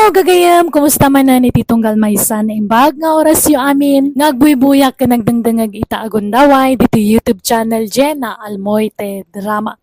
Hello gagayam, kumusta man na ni Titong Galmaysan na imbag nga oras yu amin ngagbuy-buyak ka nagdangdangag ita agundaway dito YouTube channel Jenna Almoite Drama.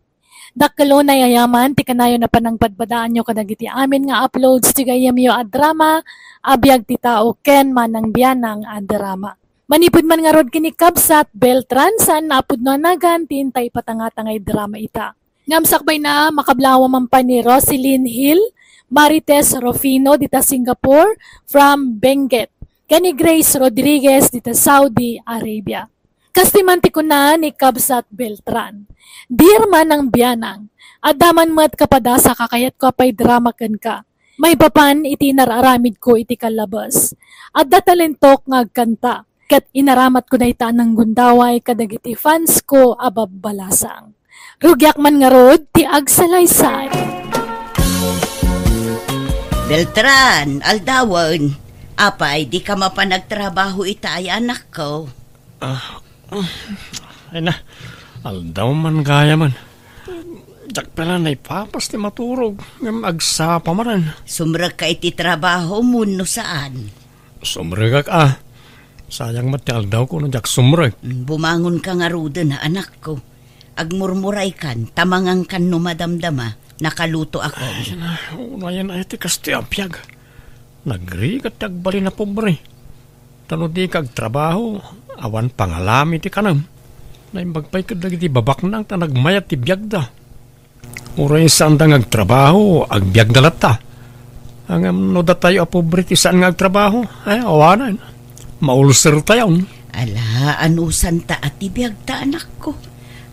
Dakalo na yayaman, ti kanayo na panang padbadaan nyo kadagiti amin nga uploads ti gayam yu a drama, abiyag ti tao ken manang biyanang a drama. Manipod man nga rod kini Kabsat Beltran saan naapod no anagan tintay patangatangay drama ita. Ngamsakbay na makablawa man pa ni Roselyn Hill, Marites Rufino dita Singapore from Benguet. Kani Grace Rodriguez dita Saudi Arabia. Kastimanti ko na ni Kabsat Beltran. Dear manang biyanang, adaman mo't kapadasa kakayat ko apay drama ken ka. May papan iti nararamid ko iti kalabas. At datalentok ngagkanta. Kat inaramat ko na ita ng gundaway kadagiti fans ko ababbalasang. Rugyak man nga rod ti agsalaysay. Beltran, aldawan. Apay, di ka mapanagtrabaho ita ay anak ko. Ay na, aldaw man gaya man. Jak pala na ipapas ti maturog. Ngam agsapa maran. Sumrag ka iti trabaho mo no saan? Sumrag ka. Sayang mati aldaw ko na jak sumrag. Bumangon ka nga ruda na anak ko. Agmurmuray kan, tamangang kan no madamdama. Nakaluto ako. Ay na, unayan ay ti kasti apyag. Nagrigat tagbali na pobre. Tano di kag trabaho, awan pangalami ti kanam. Naimbagpay ka dagiti babak nang ta nagmayat ti biyagda. Uray saan da ngagtrabaho, agbyag na lata. Ang no da tayo a pobre ti saan ngagtrabaho, ay awanan. Maulser tayo. Ala, anusan ta at ibiyagta anak ko.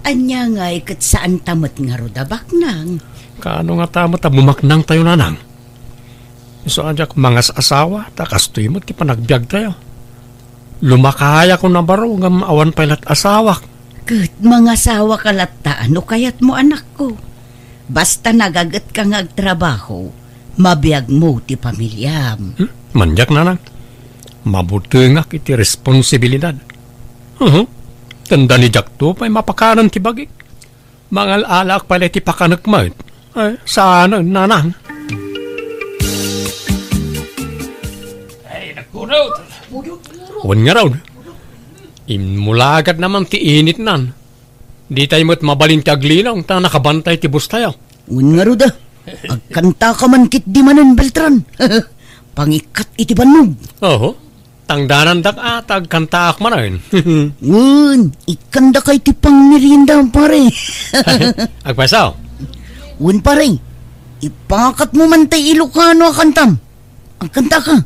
Anya nga ikat saan tamat nga rodabak nang. Kaano nga tamat a bumaknang tayo nanang. So adyak mangas asawa, takastoy mo ti panagbyag tayo. Lumakaya ko na baro ngam awan pailat asawa. Kat mga asawa kalata, ano kayat mo anak ko? Basta nagagat ka ngagtrabaho, mabiyag mo ti pamilyam. Manjak nanang. Mabuti nga iti responsibilidad. Tanda ni Jack to, pa'y mapakanan ti bagik. Mangal alak pala ti pakanagmait. Ay, saan nanang? Ay, nagkunod. Huwag nga raw. Imulagat naman ti init nan. Di tayo mo't mabalin ti aglinong, ta nakabantay ti bus tayo. Huwag nga raw da. Agkanta ka man kit di manan, Beltran. Pangikat iti banog. Oo. Tangdanan dak atag kantaak manan. Ikanda kay ti pang merienda pare. Agpasaw? Pare, ipakat mo man tay Ilocano kantam. Ang kanta ka,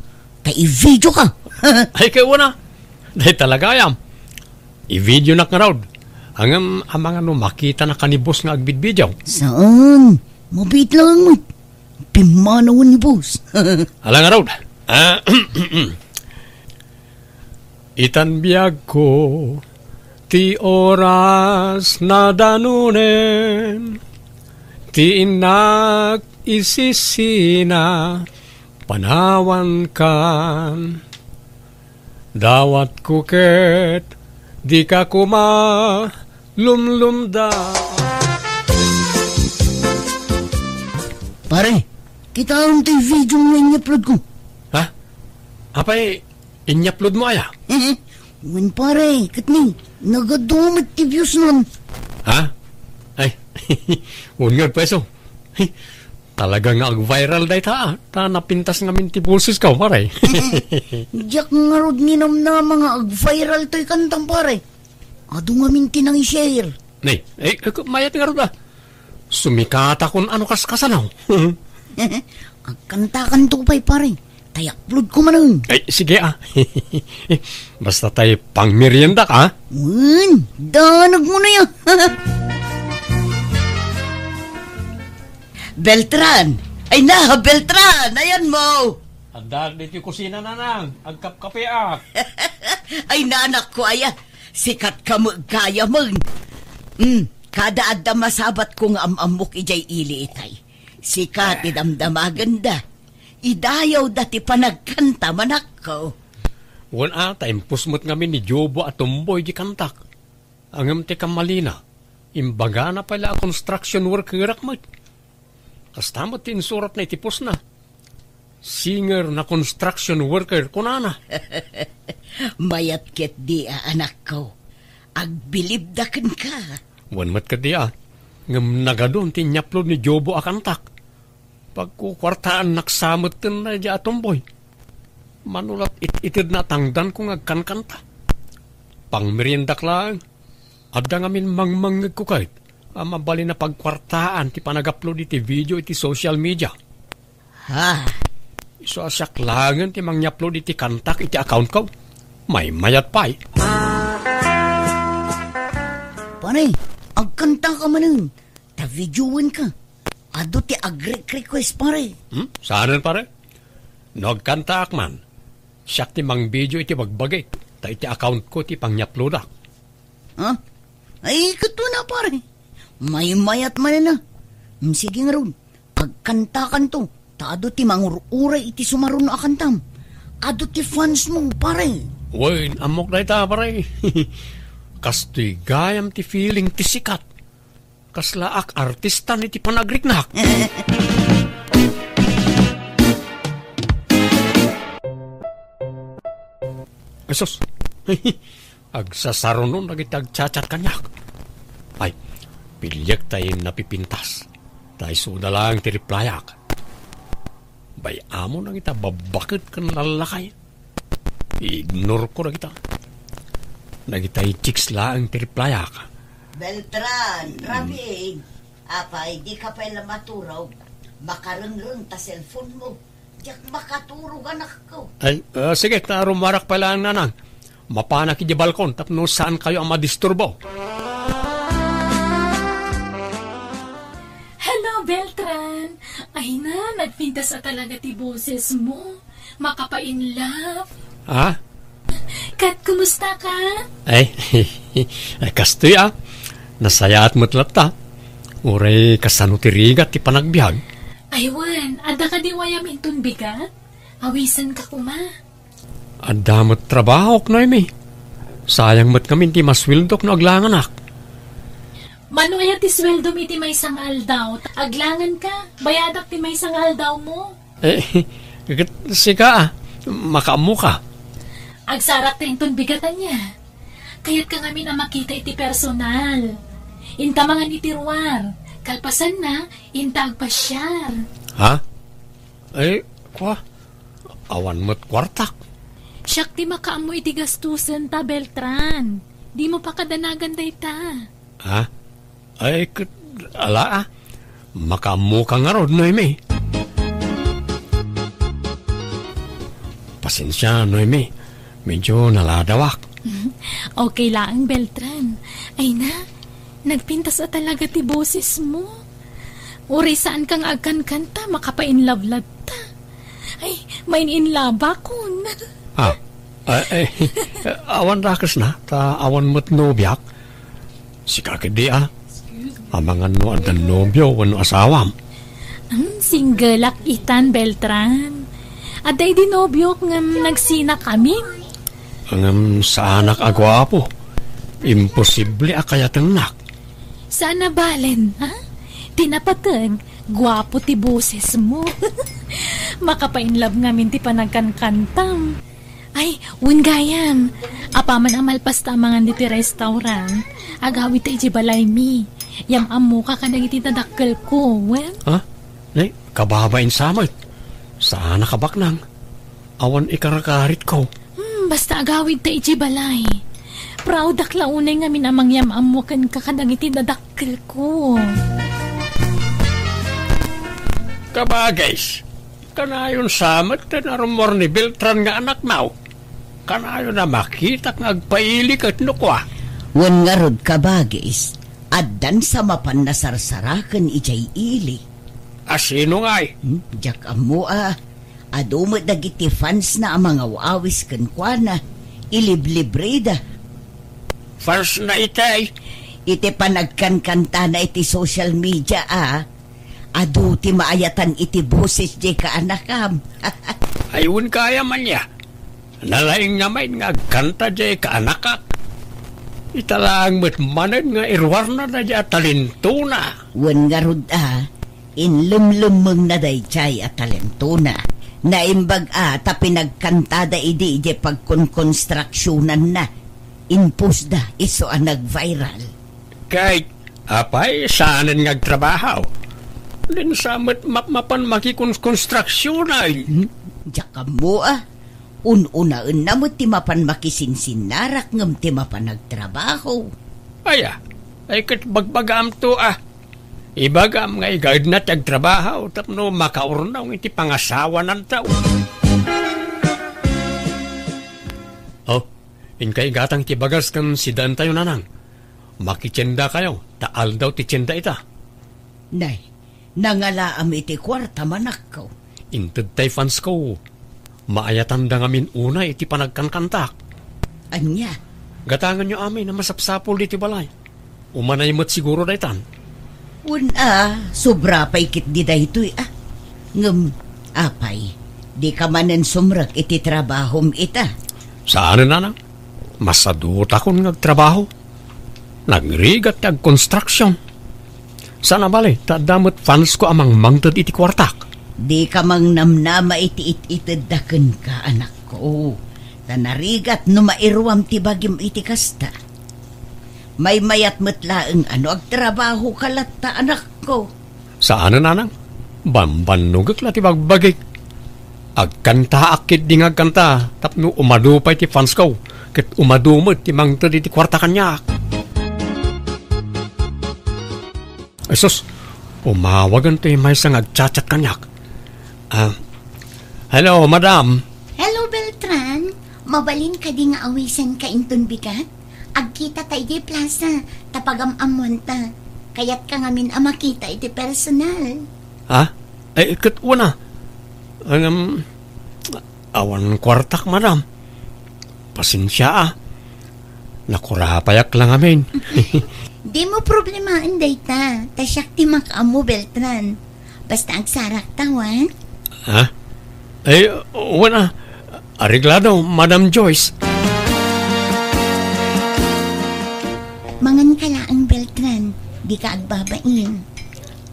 tay i-video ka. Ay kayo na. Dahil talaga yam. I-video na ka raw. Ang mga makita na kanibos nga agbid-video. Saan? Mabit lang mo. Pimanawan ni boss. Alang nga raw. Itanbiyag ko ti oras na danunen, ti inak isisina panawan kan. Dawat ko ket di ka kuma lumlumda. Pare, kita ang tayo video mo in-upload ko. Ha? Apay, in-upload mo aya? Pare, katni, nagadumit ti views nun. Ha? Ay, unngad peso. Talaga nga ag-viral day ta. Ta napintas nga minti pulses ka, pare. Diyak nga rod ninam na mga ag-viral to'y kantang pare. Ado nga minti nang i-share. Nay, mayat nga rin sumikata kung ano kaskasanaw. Ang kanta-kanto pa'y pare. Tay-upload ko man. Ay, sige Basta tayo pang merienda ka. Danag mo na yan. Beltran! Ay na, Beltran! Ayan mo! Andar dito yung kusina na nang. Agkap-kape ah. Ay nanak ko, aya. Sikat ka mo, kaya mo. Kada adda masabat kong amamok ijay ili itay. Sikat idamdama ganda. Idayaw dati panagkanta manak ko. Wan ata, impusmot ngamin ni Jobo at Tumboy di kantak. Angam te kamalina. Imbaga na pala construction worker akmat. Kastamot tinsurat na itipos na. singer na construction worker kunana. Mayat ket di anak ko. Agbilibdaken ka. Wan mat ka diya, ngam nagadon tinyaplo ni Jobo akantak. Pagkukwartaan naksamutin na diya atomboy. Manulat itid na tangdan kung agkankanta. Pang meriendak lang, adda ngamin mangmangag ko kahit. Mabali na pagkwartaan ti panag-upload iti video iti social media. Ha? Iso asyak langan ti mangya-upload iti kantak iti account ko. May mayat pa'y. Pare, agkanta ka manin. Ta-videoin ka. Ado ti ag-request pare. Saanan pare? Nagkanta akman. Siyak ti mang video iti bagbagay. Ta iti account ko ti pangya-upload ak. Ha? Ay, kato na pare. May mayat man na. Sige nga ron. Agkanta kanto. Ta ado ti mangururay iti sumaron na akantam. Ado ti fans mo pare. Uy, amok na ita pare. Kastoy gayam ti feeling ti sikat. Kaslaak artista ni ti panagriknak. Asos. Agsasaro nun nagitagchat kanyak. Ay, pilyak tayo napipintas. Tayo suda lang ti replyak. Bay amo na kita babakit kan lalakay. Ignore ko na kita. Nagitay chicks lang ti replyak. Beltran, Rabing. Apay, di ka pala maturaw. Makarunrun ta cellphone mo. Diyak makaturog anak ko. Ay, sige, tarumarak pala ang nanang. Mapanak di balkon, tapno saan kayo ang madisturbo. Hello, Beltran. Ay na, nagpintas na talaga ti boses mo. Makapa-in love. Ha? Kat, kumusta ka? Ay, kastoy Nasaya at matlat ta. Uray kasano ti rigat ti panagbiag. Aywan, ada ka di wayam intun bigat? Awisan ka kuma. Ada mat trabaho na imi. Sayang mat kami ti maswildok no aglangan ak. Manuya ti sweldo mi ti may sangal daw. Aglangan ka, bayadak ti may sangal daw mo. Sika makaamu ka. Agsarak ta intun bigatan niya. Kayat ka ngamin ang makita iti personal. Inta mga nitirwar. Kalpasan na, inta agpasyar. Ha? Kwa? Awan mo't kwartak. Siyak ti makaamu iti gastusan ta, Beltran. Di mo pa kadanagan day ta. Ha? Ala makaamu ka nga rod, Noemi. Pasensya, Noemi. Medyo naladawak. Okay lang, Beltran. Ay na, nagpintas na talaga ti boses mo. Uri saan kang agkan-kanta, makapa-inlove-love ta. Ay, main inlove akon. Ha? Awan rakas na, ta awan mo't nobyak. Si kakidi amangan no ang nobyo, wano asawam. Single ak itan, Beltran. Aday di nobyo ng nagsina kami. Ang sa anak agwapo, imposible akayatang nak. Sana balen, ha? Tinapatag, gwapo ti boses mo. Makapainlove ngamin ti panagkankantam. Ay, gayam. Apaman amalpas tamangan di ti restaurant. Agawit ta iti balay mi. Yam amu ka kanang iti tadakkel ko, well? Ha? Kababain samot. Sana kabaknang. Awan ikarakarit ko. Basta agawid ta iti balay. Proud ak launay ngamin amang yam amu kan kakadang iti tadakkel ko. Kabagays, kanayon samot na narumor ni Beltran nga anak mau. Kanayon na makita nga agpailik at nukwa. Wan nga rod kabagis, addan sa mapan na sarsarakan ijay ili. Asino nga'y? Diyak amu adumot dagiti fans na ang mga wawis kankwana, iliblibreda. Fans na itay. Iti panagkankanta na iti social media adu ti maayatan iti boses di ka anakam. Ayun kaya man niya. Nalaing naman nga kanta di ka anakak. Italang matmanan nga irwar na di talentuna. Wan nga rod inlumlumeng na day chay at talentuna. Naimbag ata pinagkantada idi pagkonkonstruksyonan na. Impusda iso ang nag-viral. Kahit apay saanan ngagtrabaho. Din samat mapan makikonstruksyon ay. Diyak mo ununaan na mo ti mapan makisinsinnarak ngam ti mapan nagtrabaho. Ay kat bagbagam to Ibagam nga igard na tagtrabaho tapno makaurnaw iti pangasawa ng tao. Inkay gatang ti bagas kan si Dan tayo nanang. Makitsenda kayo, taal daw ti tsenda ita. Nay, nangalaam iti kwarta manak ko. Inted tay fans ko. Maayatan da ngamin una iti panagkankantak. Anya? Gatangan nyo amin na masapsapol diti balay. Umanay mo't siguro daytan. Sobra pa'y kit di daytoy apay, di ka manen sumrak iti trabahom ita. Saan nanang? Masadot akong nagtrabaho. Nagrigat kag construction. Sana bali, tadamot fans ko amang mangtad iti kwartak. Di ka mang namnama iti itadakan ka, anak ko. Tanarigat no mairuam ti bagim iti kasta. May mayat matlaeng ag trabaho kalata, anak ko. Saan nanang? Bambanugak la ti bagbagik. Agkanta akit di ngagkanta, tapno umadupay ti fans ko. Ket umadumot ti mangtad iti kwarta kanyak. Sus, umawagan ti may sang agchat-chat kanyak. Hello, madam. Hello, Beltran. Mabalin ka di nga awisan ka inton bigat? Agkita tayo di plaza, tapagam-amon ta. Kaya't ka ngamin makita iti personal. Kat una. Awan kwartak, madam. Pasensya Nakurapayak lang amin. Di mo problemain dayta. Tasyak ti makaamu, Beltran. Basta agsarak tawan. Wala. Ariglado, Madam Joyce. Mangan ka laang, Beltran. Di ka agbabain.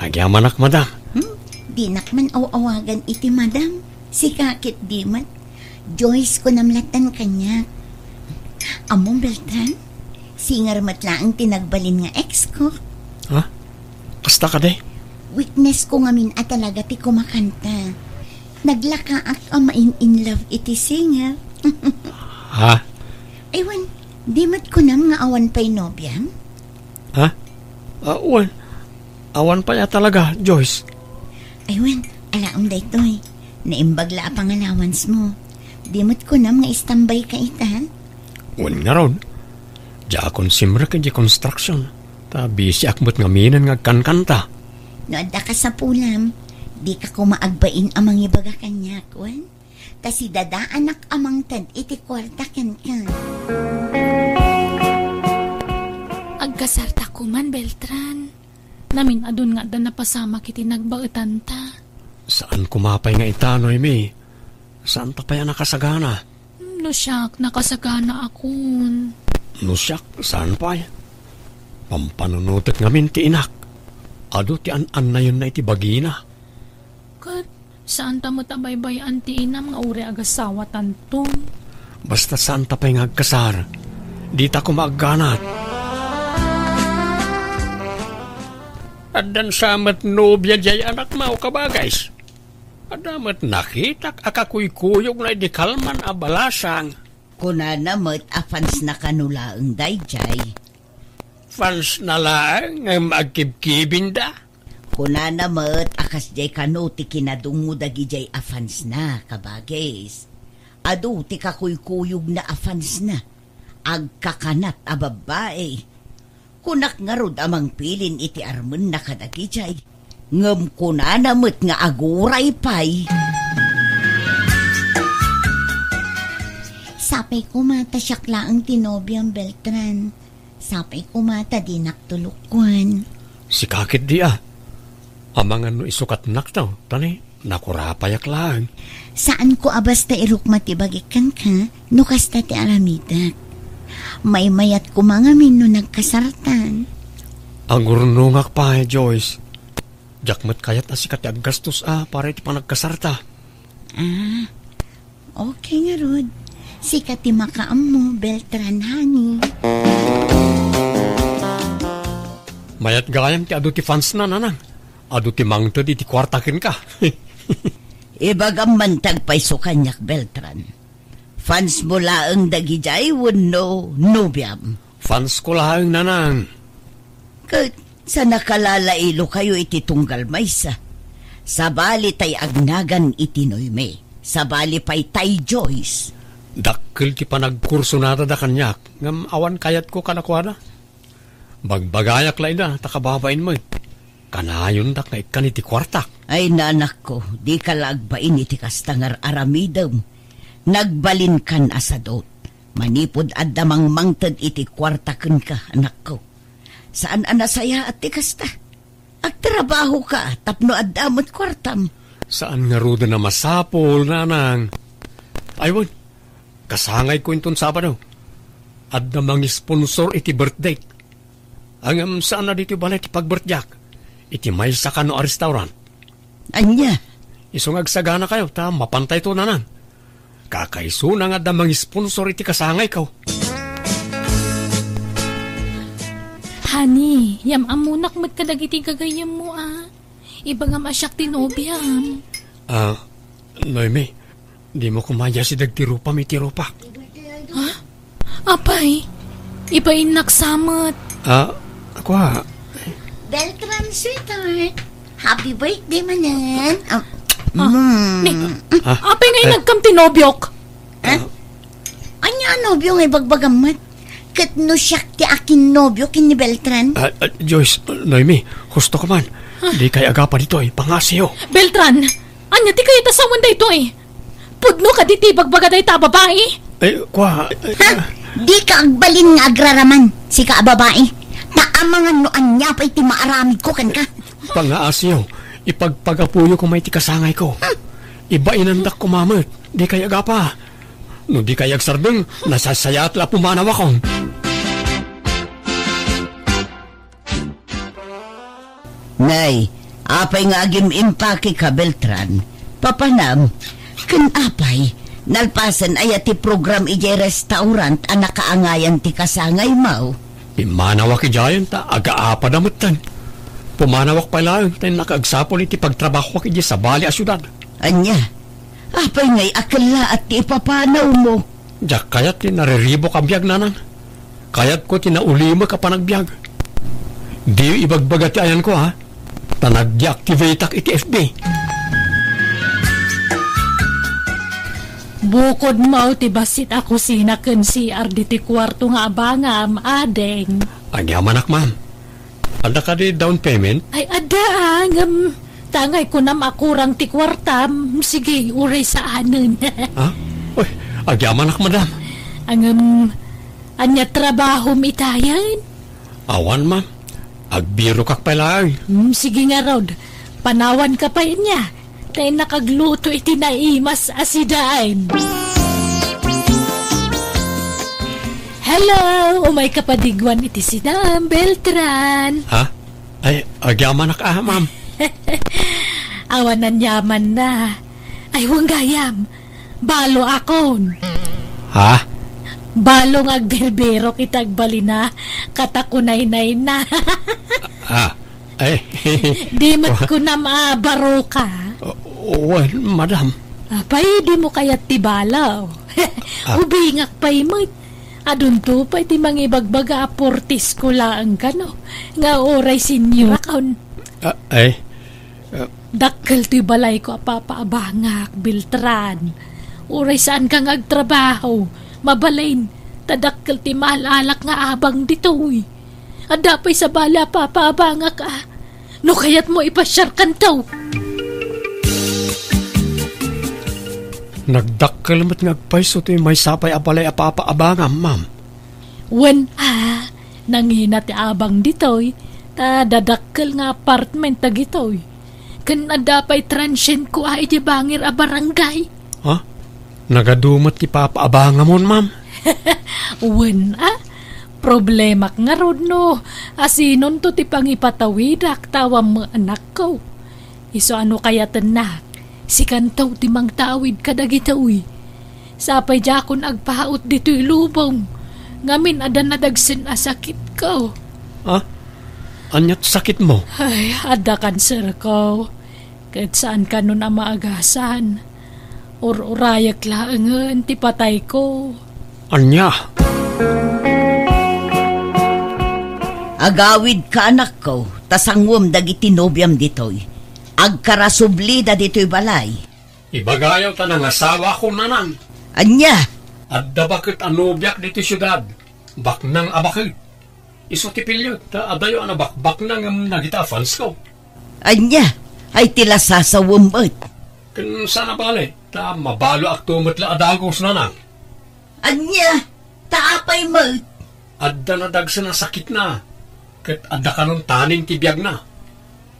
Agyamanak, madam. Di nakman awawagan iti madam. Si kakit di mat. Joyce ko namlatan kanya. Among Beltran, singar matlaang tinagbalin nga ex ko. Kasta ka de? Witness ko ngamin at talaga ti kumakanta. Naglaka at amain in love iti singer. Aywan, di mat ko nam nga awan pa'y nobyam? Awan pa ya talaga, Joyce. Aywan, alaam da ito'y. Naimbagla ang allowance mo. Di mat ko nam nga istambay ka ita. Wan nga ron. Diya akong simra ka di construction. Tabi si akmot nga minan nga kankanta. No, adda ka sa pulam. Di ka kumaagbain amang ibaga kanya, kwan. Ta si dada anak amang tad iti kwarta kan ka. Agkasarta ko man, Beltran. Namin adun nga da napasama kiti nagbautan ta. Saan kumapay nga itanoy, mi? Saan ta pa yan nakasagana? No, siyak, nakasagana akon. No, siyak, saan pa yan? Pampanunutot ngamin ti inak. Ado ti an na yun na iti bagina. Kat, saan ta mo tabaybayan ti inam nga uri agasawa tanto? Basta saan ta pa yung agkasar. Di ta kumagganat. Adan samat nobya jay anak mau kabagays. Adamat nakitak akakuykuyog na di kalman abalasang. Kuna namat afans na kanulaang dayjay. Fans na lang ng magkibkibin da. Kuna namat akas jay kano ti kinadungo dagi jay afans na kabagis. Adu ti kakuykuyog na afans na. Agkakanat a babae. Kunak nga rod amang pilin iti armen na kadagi jay. Ngam kuna namat nga aguray pay. Sapay kumata siyakla ang tinobyang Beltran. Sapay kumata di naktulukwan. Si kakit di Amangan no isukat naktaw. Tani, nakurapayak lang. Saan ko abasta irukmatibagikan ka, no kasta ti aramidak. May mayat kumangamin no nagkasartan. Ang urnungak pa, Joyce. Jakmat kayat na sikat ti aggastos para iti panagkasarta. Okay nga, Rod. Sikat ti makaam mo, Beltran, honey. Mayat gayam ti adu ti fans na nanang. Adu ti mangto di ti kwartakin ka. Ibagam mantag pa'y so kanyak, Beltran. Fans mo laang dagijay wano nobyam. Fans ko lang nanang. Kat sa nakalalailo kayo iti tunggal maysa. Sabali tay agnagan iti noyme. Sabali pa'y tay Joyce. Dakkel ti panagkurso nata da kanyak. Ngam awan kayat ko kanakwana. Bagbagayak lang na, takababain mo. Kanayon dak na ikan iti kwartak. Ay nanak ko, di ka lagbain iti kastangar aramidam. Nagbalin kan asadot. Manipod at damang mangtad iti kwartaken ka, anak ko. Saan anasaya at ti kasta? Agtrabaho ka, tapno at damot kwartam. Saan nga ruda na masapol, nanang? Aywan, kasangay ko inton Sabado. At namang sponsor iti birthday. Ang saan na dito balay ti pagbirthyak? Iti may sa kano a restaurant. Anya? Isong agsagana kayo, ta mapantay to nanang. Kakaiso na nga damang sponsor iti kasangay ko. Honey, yam amunak magkadagiti gagayam mo Ibagam asyak tinobyam. Noemi, di mo kumaya si dagtirupa mi tirupa. Ha? Apay, ibain naksamat. Ako Beltran, sweetheart. Happy birthday, manan. Apay ngayon nagkam tinobyok. Anya nobyo nga bagbagamat? Kat no siyak ti akin nobyo kin ni Beltran. Joyce, Noemi, husto ka man. Di kay agapa dito pangasiyo. Beltran, anya ti kayo tasawan da ito Pudno ka diti bagbaga da ita babae. Di ka agbalin nga agraraman, si ka babae. Taamangan no anya pa iti maaramid ko kan ka. Pangaasiyo, ipagpagapuyo ko may tikasangay ko. Iba inandak ko mamot, di kay agapa. No di kay agsardeng, nasasaya at la pumanaw akong. Nay, apay nga agim impake ka, Beltran. Papanam, kan apay, nalpasan ay ati program ijay restaurant ang nakaangayan ti kasangay mau. Imanawak ijayan ta, aga-apa damutan. Pumanawak pa lang, tayo nakaagsapol iti pagtrabaho ijay sa bali a syudad. Anya, apay ngay akala at ti ipapanaw mo. Diyak kayat ti nariribo ka biyag nanan. Kayat ko ti naulima ka panagbiag. Di ibagbaga ti ayan ko Tanag-deactivate iti FB. Bukod mo ti basit ako sinaken si arditi kwarto nga abangam, adeng. Ang yamanak, ma'am. Ada ka di down payment? Ay, adang. Tangay ko na makurang ti kwartam. Sige, uray sa anon. Uy, ang yamanak, madam. Anya trabaho mitayan? Awan, ma'am. Agbiro kak pala. Sige nga, Rod. Panawan ka pa niya. Tayo nakagluto iti naimas asidaan. Hello! Umay kapadigwan iti sidaan, Beltran. Ay, agyaman na ma'am. Awanan yaman na. Ay, huwag gayam. Balo akon. Balong agberbero kitag balina, katakunay-nay na. Di mat ko na maabaro ka. Well, madam. Apay, di mo kaya't tibalaw. Ubingak pa'y mat. Adun to pa'y ti mangibagbaga aportis ko lang kano. Nga oray sinyo. Dakkel to'y balay ko apapaabangak, Beltran. Oray saan kang agtrabaho. Mabalain, tadakkel ti malalak nga abang ditoy. Adapay sa bala papaabanga ka. No kayat mo ipasyar kantaw. Nagdakkel mat ngagpayso ti may sapay abalay apapaabanga, ma'am. Wen nangina ti abang ditoy, dadakkel nga apartment tagitoy. Kan adapay transient ko ay di bangir a barangay. Nagadumat ti papaabanga mo, ma'am. Wen problema nga rod no. Asinon to ti pangipatawidak tawam mo anak ko. Iso ano kaya na? Si kantaw timang tawid kadagita uy. Sapay jakon agpahaot dito'y lubong. Ngamin adan nadagsin asakit ko. Ha? Anyat sakit mo? Ay, ada cancer ko. Kahit saan ka nun ang maagasan. Urayak laangan, ti patay ko. Anya? Agawid ka anak ko, tasangwam dagiti nobyam ditoy. Agkarasublida ditoy balay. Ibagayaw ta ng asawa ko nanang. Anya, Adda bakit anobyak dito syudad? Baknang abakit. Iso tipilyo, ta adayo ang baknang nagita fans ko. anya, ay tila sasawambot. Kan sana bale, ta mabalo ak tumatla adagos nanang. Anya, taapay mo. Adda na dagsa na sakit na. Kat adda ka nung taning tibiyag na.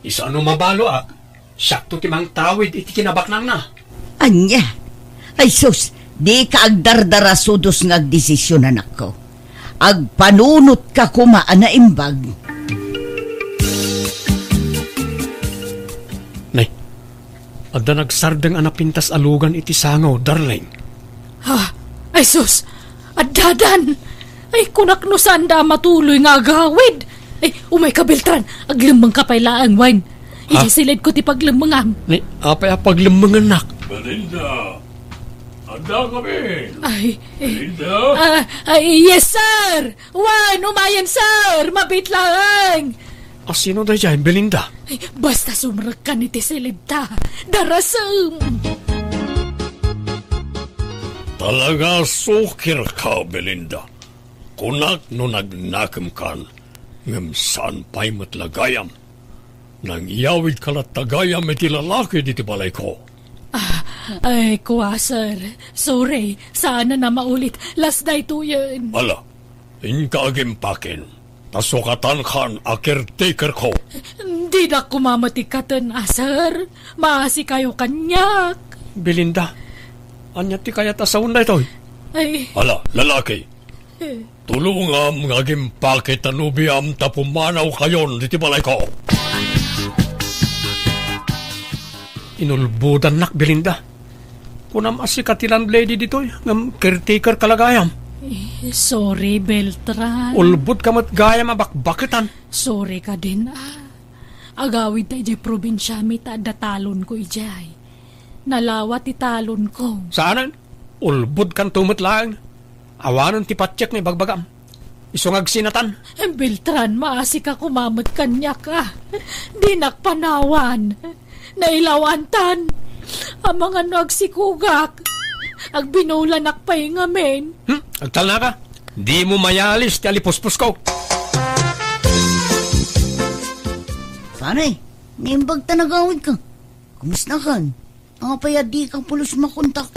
Iso ano mabalo ak, sakto timang tawid iti kinabaknang na. Anya, ay sus, di ka agdardara sudos ngagdesisyon anak ko. Agpanunot ka kumaan na imbag. Nay, adda nagsardeng anapintas alugan iti sangaw, darling. Ha? Ay sus! Addadan! Ay kunak no sanda matuloy nga agawid! Ay umay ka Beltran! Aglembang ka pa'y laang wine! Ha? Ijisilid ko ti paglembangam! Nay, apay apaglemang anak. Belinda! Handa kami! Ay, Belinda! yes sir! Wine! Umayan sir! Mabit lang! Sino da dyan, Belinda? Ay, basta sumrag ka ni Tisilid ta! Darasam! Talaga sukir ka, Belinda. Kunak no nagnakam kan, ngam saan pa'y matlagayam. Nang iyawid ka tagayam iti lalaki diti balay ko. Ay, kuwa sir. Sorry. Sana na maulit. Last day to yun. Ala, inkagimpakin. Tasukatan kan a caretaker ko. Hindi na kumamatikaten, sir. Maasi kayo kanyak. Belinda, anya ti kaya tasaon na ito? Ay, Ala, lalaki. Tulungam ngagimpakit anubiam tapumanaw kayon diti balay ko. Inulbudan nak, Belinda. Kunam asikatilan lady dito, ng caretaker kalagayam. sorry, Beltran. Ulbud kamat gayam abakbakitan. Sorry ka din, Agawid tayo jay probinsya mi tada talon ko ijay. Nalawat ti talon ko. Saanan? Ulbud kan tumot lang. Awanon ti patsyak ni bagbagam. Isungag sinatan. Beltran, maasi ka kumamat kanyak ka. Di nakpanawan. Nailawantan. Ang mga nagsikugak. Agbinulanak pa yung amin. Agtal na ka. Di mo mayalis ti alipuspos ko. Panay, nimbag tanagawid ka. Kumusta ka? Ang apaya di kang pulos makontak.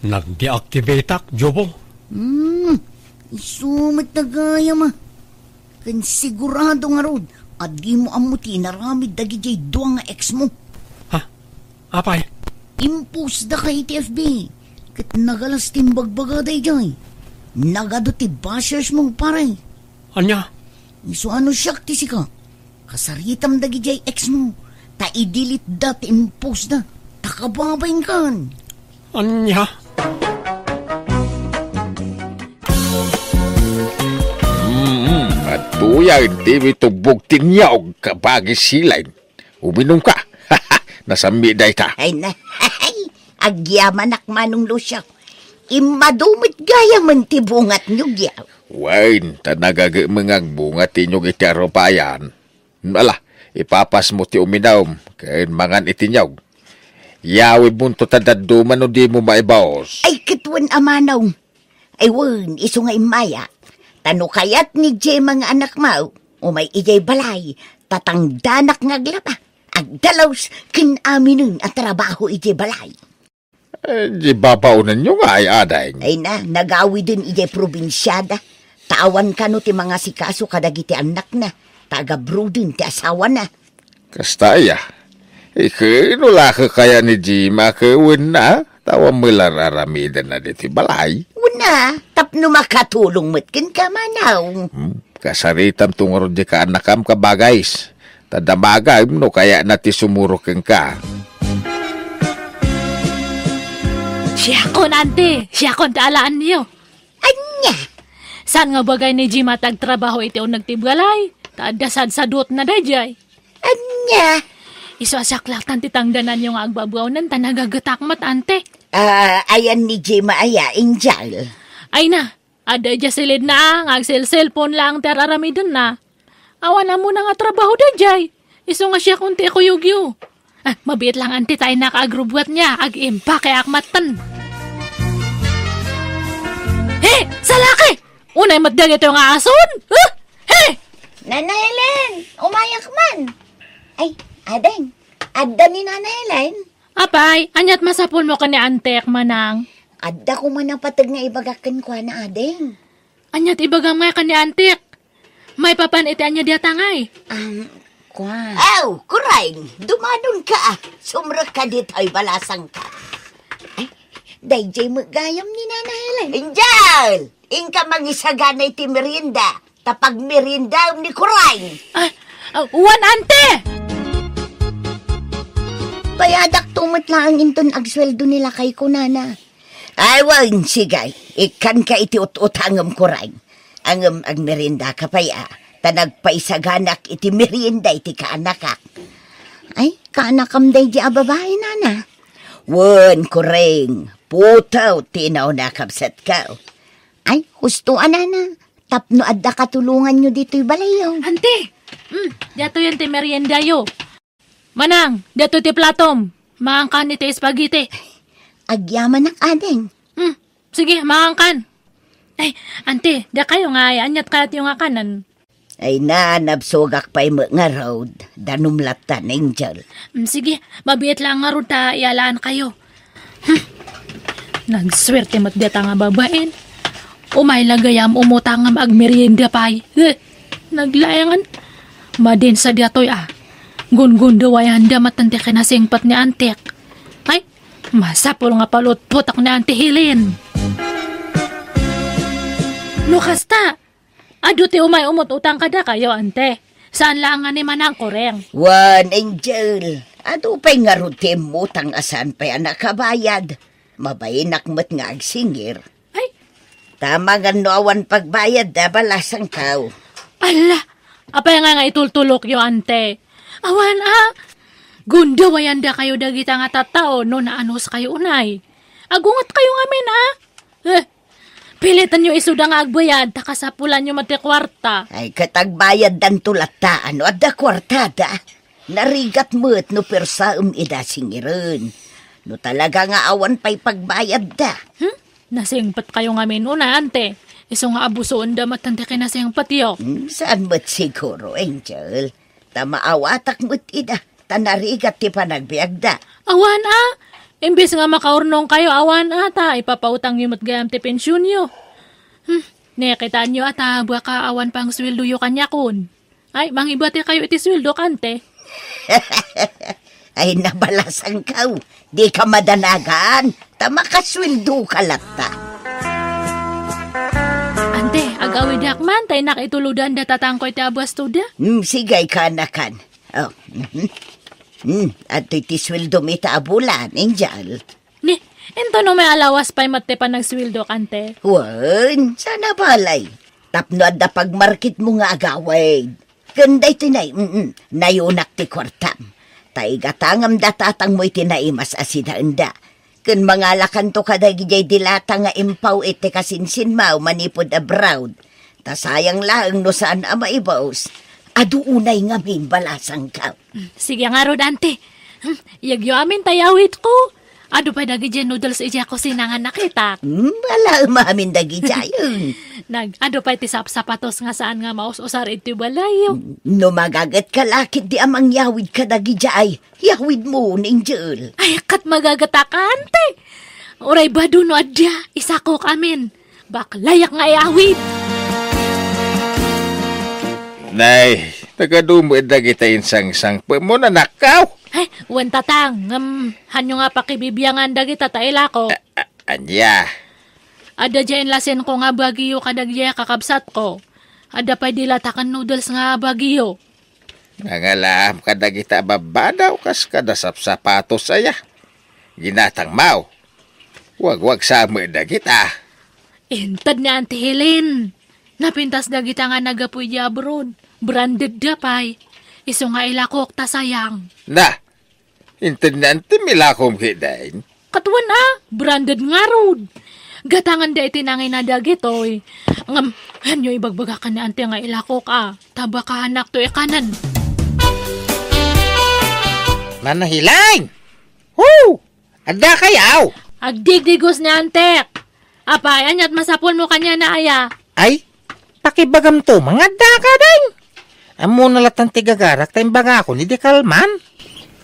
Nag-deactivate Jobo. Isumat na gaya ma. Kan sigurado nga rod. At di mo amuti naramid dagi jay duwang nga ex mo. Ha? Apay? Impus da kay TFB. Kat nagalas timbagbaga day jay. Nagado ti bashers mo paray. Anya? Iso ano siyak ti sika. Kasaritam dagi jay ex mo. Ta idilit da ti impus da. Takababayin kan. Anya? At tuyang di mo tugbog tinyaw kapag silain. Uminom ka. Nasami day ta. Ay na, agyaman manong lusyak. Imadumit gaya man ti bungat nyo gyaw. Wain, tanagag mangag bunga tinyog iti aropayan. Ala, ipapas mo ti uminaw. Kain mangan itinyaw. Yawi bunto tadaduman o di mo maibaos. Ay kitwan amanaw. Ay wan, iso nga imaya. Tano kayat ni Jay mga anak mo, umay ijay balay, tatangdanak ngaglapa. Agdalaws kin aminun ang trabaho ijay balay. Di babaunan nyo nga ay aday. Ay na, nagawi din ijay probinsyada. Tawan ka no ti mga sikaso kadagiti anak na. Taga-bro din ti asawa na. Kastaya. Ikinula ka kaya ni Jima kawin na. Tawa mo lararamidan na diti balay. Una, tapno makatulong matkin ka manaw. Kasaritam tungod di ka anakam kabagays. Tadamagay no kaya nati sumurok ka. Siya kon, ante. Siya kon taalaan niyo. Anya? Saan nga bagay ni Jima tagtrabaho iti o nagtibgalay? Taadasad sa dot na dayjay. Anya? Isuasaklaktan titangdanan yung agbabaw ng tanagagatakmat, ante. Ayan ni Jima aya, Angel. Ay na, ada dya silid na, ngagsil-cellphone lang teraramidan na. Awan na mo na nga trabaho dayjay. Iso nga siya kunti kuyugyo. Mabiit lang ante tayo nakaagrubuat niya, ag-impa kay akmatan. Hey, salaki! Unay matdag ito yung ason! Huh? Hey! Nana Helen, umayak man. Ay, adeng, adda ni Nana Helen. Apay, anyat masapol mo ka ni antek manang. Adda ko man ang patag nga ibagakan ko na adeng. Anyat ibagam nga ka ni antek. May papan iti anya diya tangay. Kwa. Aw, kurain, dumadon ka. Sumrek ka dito ay balasang ka. Dayjay magayam ni Nana Helen. Injal! Ingka mangisaga na iti merinda. Tapag merinda ni kurain. Uwan ante! Payadak tumot lang inton agsweldo nila kay kunana. Ay, wang sigay. Ikan ka iti ut-utangam kurain. Angam ang merinda ka paya. Tanagpaisaganak iti merienda iti kaanakak. Ay, kaanakam dayjay a babae, Nana. Wan, kureng. Putaw, tinaw na kapsat ka. Ay, hustuan na. Tapno adda katulungan nyo dito'y balayaw. Ante! Dato yan ti merienda yo. Manang, dato ti platom. Maangkan iti spaghetti. Agyaman ak adeng. Sige, maangkan. Ay, ante, da kayo nga ay anyat kalat yung akanan. Ay na, nabsugak pa'y mga road. Danumlatan, Angel. Sige, mabiit lang nga ron ta ialaan kayo. Nagswerte mo't data nga babaen. Umay lagayam umutangam agmerienda pa'y. Naglayangan. Madin sa diatoy Gun-gun dawayan da matante kinasingpat ni antek. Ay, masapol nga palutpot ako ni Auntie Helen. Lukasta! Ado ti umay umot utang kada kayo, ante. Saan lang nga ni manang koreng? Wan, Angel. Ado pa'y nga rutim mo tang asan pa'y nakabayad. Mabayinak mo't nga agsingir. Ay! Tama nga noawan pagbayad da balasang kaw. Ala! Apay nga itultulok yo, ante. Awan Gunda wayanda kayo dagita nga tatao no naanos kayo unay. Agungot kayo ngamin Pilitan nyo isuda nga agbayad, takasapulan nyo matikwarta. Ay, katagbayad dan tulata, adda kwartada. Narigat mo't no persa ida singirin. No talaga nga awan pa'y pagbayad da. Nasingpat kayo ngamin una, ante. Iso nga abusoon da matante kinasingpat yo. Saan mo't siguro, Angel? Tamaawatak mo't ida, tanarigat ti panagbiag da. Awan Imbis nga makaurnong kayo, awan ata, ipapautang yung matgayam ti pensyon nyo. Nekitaan nyo ata, baka awan pang sweldo yung kanya kun. Ay, mangibati kayo iti sweldo, kante. Ay, nabalasang kaw. Di ka madanagan. Tamakasweldo ka lata. Ante, agawid hakman, tayo nakituludan da tatangkoy ti abas to da. Sigay ka nakan. Oh, at iti sweldo mi taabulan, Angel. Ni, ento no may alawas pa'y mate pa nagsweldo, kante. Wan, sana balay. Tapno adda pagmarkit mo nga agawid. Ganda ito nayunak ti kwartam. Taigatangam datatang mo iti naimas asidanda. Kun mangalakan to kadagijay dilata nga impaw iti kasinsin mau manipod abroad. Tasayang lang no saan maibaws. Adu unay nga min balasang ka. Sige nga rod, ante. Yagyo amin tayawit ko. Ado pa dagi dyan noodles ija ko sinangan nakita. Wala umamin dagi dyan. Ado pa iti sapatos nga saan nga maus-usar iti balayo. No magagat ka lakit di amang yawid ka dagi dyan. Yawid mo, Angel. Ay, kat magagata ka, ante. Oray ba doon no adya, isakok amin. Baklayak nga yawid. Nay, nagadumo kita insang-sang pa mo na nakaw. Ay, wan tatang, hanyo nga pakibibiyangan dagita taila ko. Anya. Ada dyan lasin ko nga bagiyo kadagya kakabsat ko. Ada pa dilatakan noodles nga bagiyo. Nangalam kadagita babadaw kas kada sapatos saya. Ginatang mau. Wag sama da kita. Intad ni Auntie Helen. Napintas da kita nga nagapuy di abroad. Branded da pay. Iso nga ilakok ta sayang. Na, intinanti milakom kidain. Katuan branded nga rod. Gatangan da itinangay na dagit oy. Ngam, hanyo ibagbagakan ni Auntie nga ilakok Taba ka hanak to ikanan. Nanahilain! Woo! Ada kayaw! Agdigdigos ni Auntie. Apay, anyat masapol mo kanya na aya. Ay, pakibagam to, mga daka din. Amo nalatang tigagarak tayong baga ako ni Dekalman.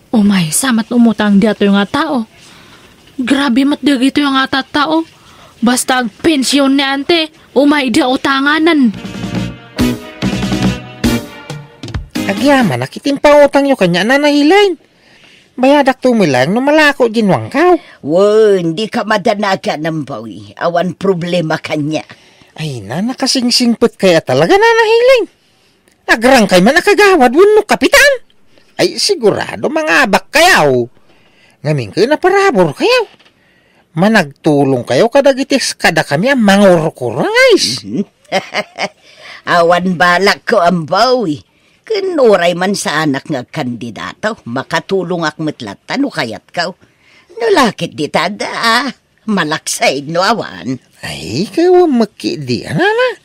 Umay, samat umutang dito yung nga tao. Grabe mat dito yung nga tao. Basta ag pensyon ni Ante, umay di utanganan. Agyaman, nakitin pa utang nyo kanya nanahilain. Bayadak tumilang no malako ginwang kaw. Hindi ka madanaga ng bawi. Awan problema kanya. Ay nakasingsingpot kaya talaga nanahilain. Agrang kay man nakagawad wano kapitan. Ay sigurado mga abak kayaw. Ngamin kayo na parabor kayaw. Managtulong kayo kadagitis kada kami ang mangurkurangais. Awan balak ko ang bawi. Kinuray man sa anak nga kandidato, makatulong ak metlatan no kayat kaw. Nulakit di tada malaksay no awan. Ay, kayo maki di, anana.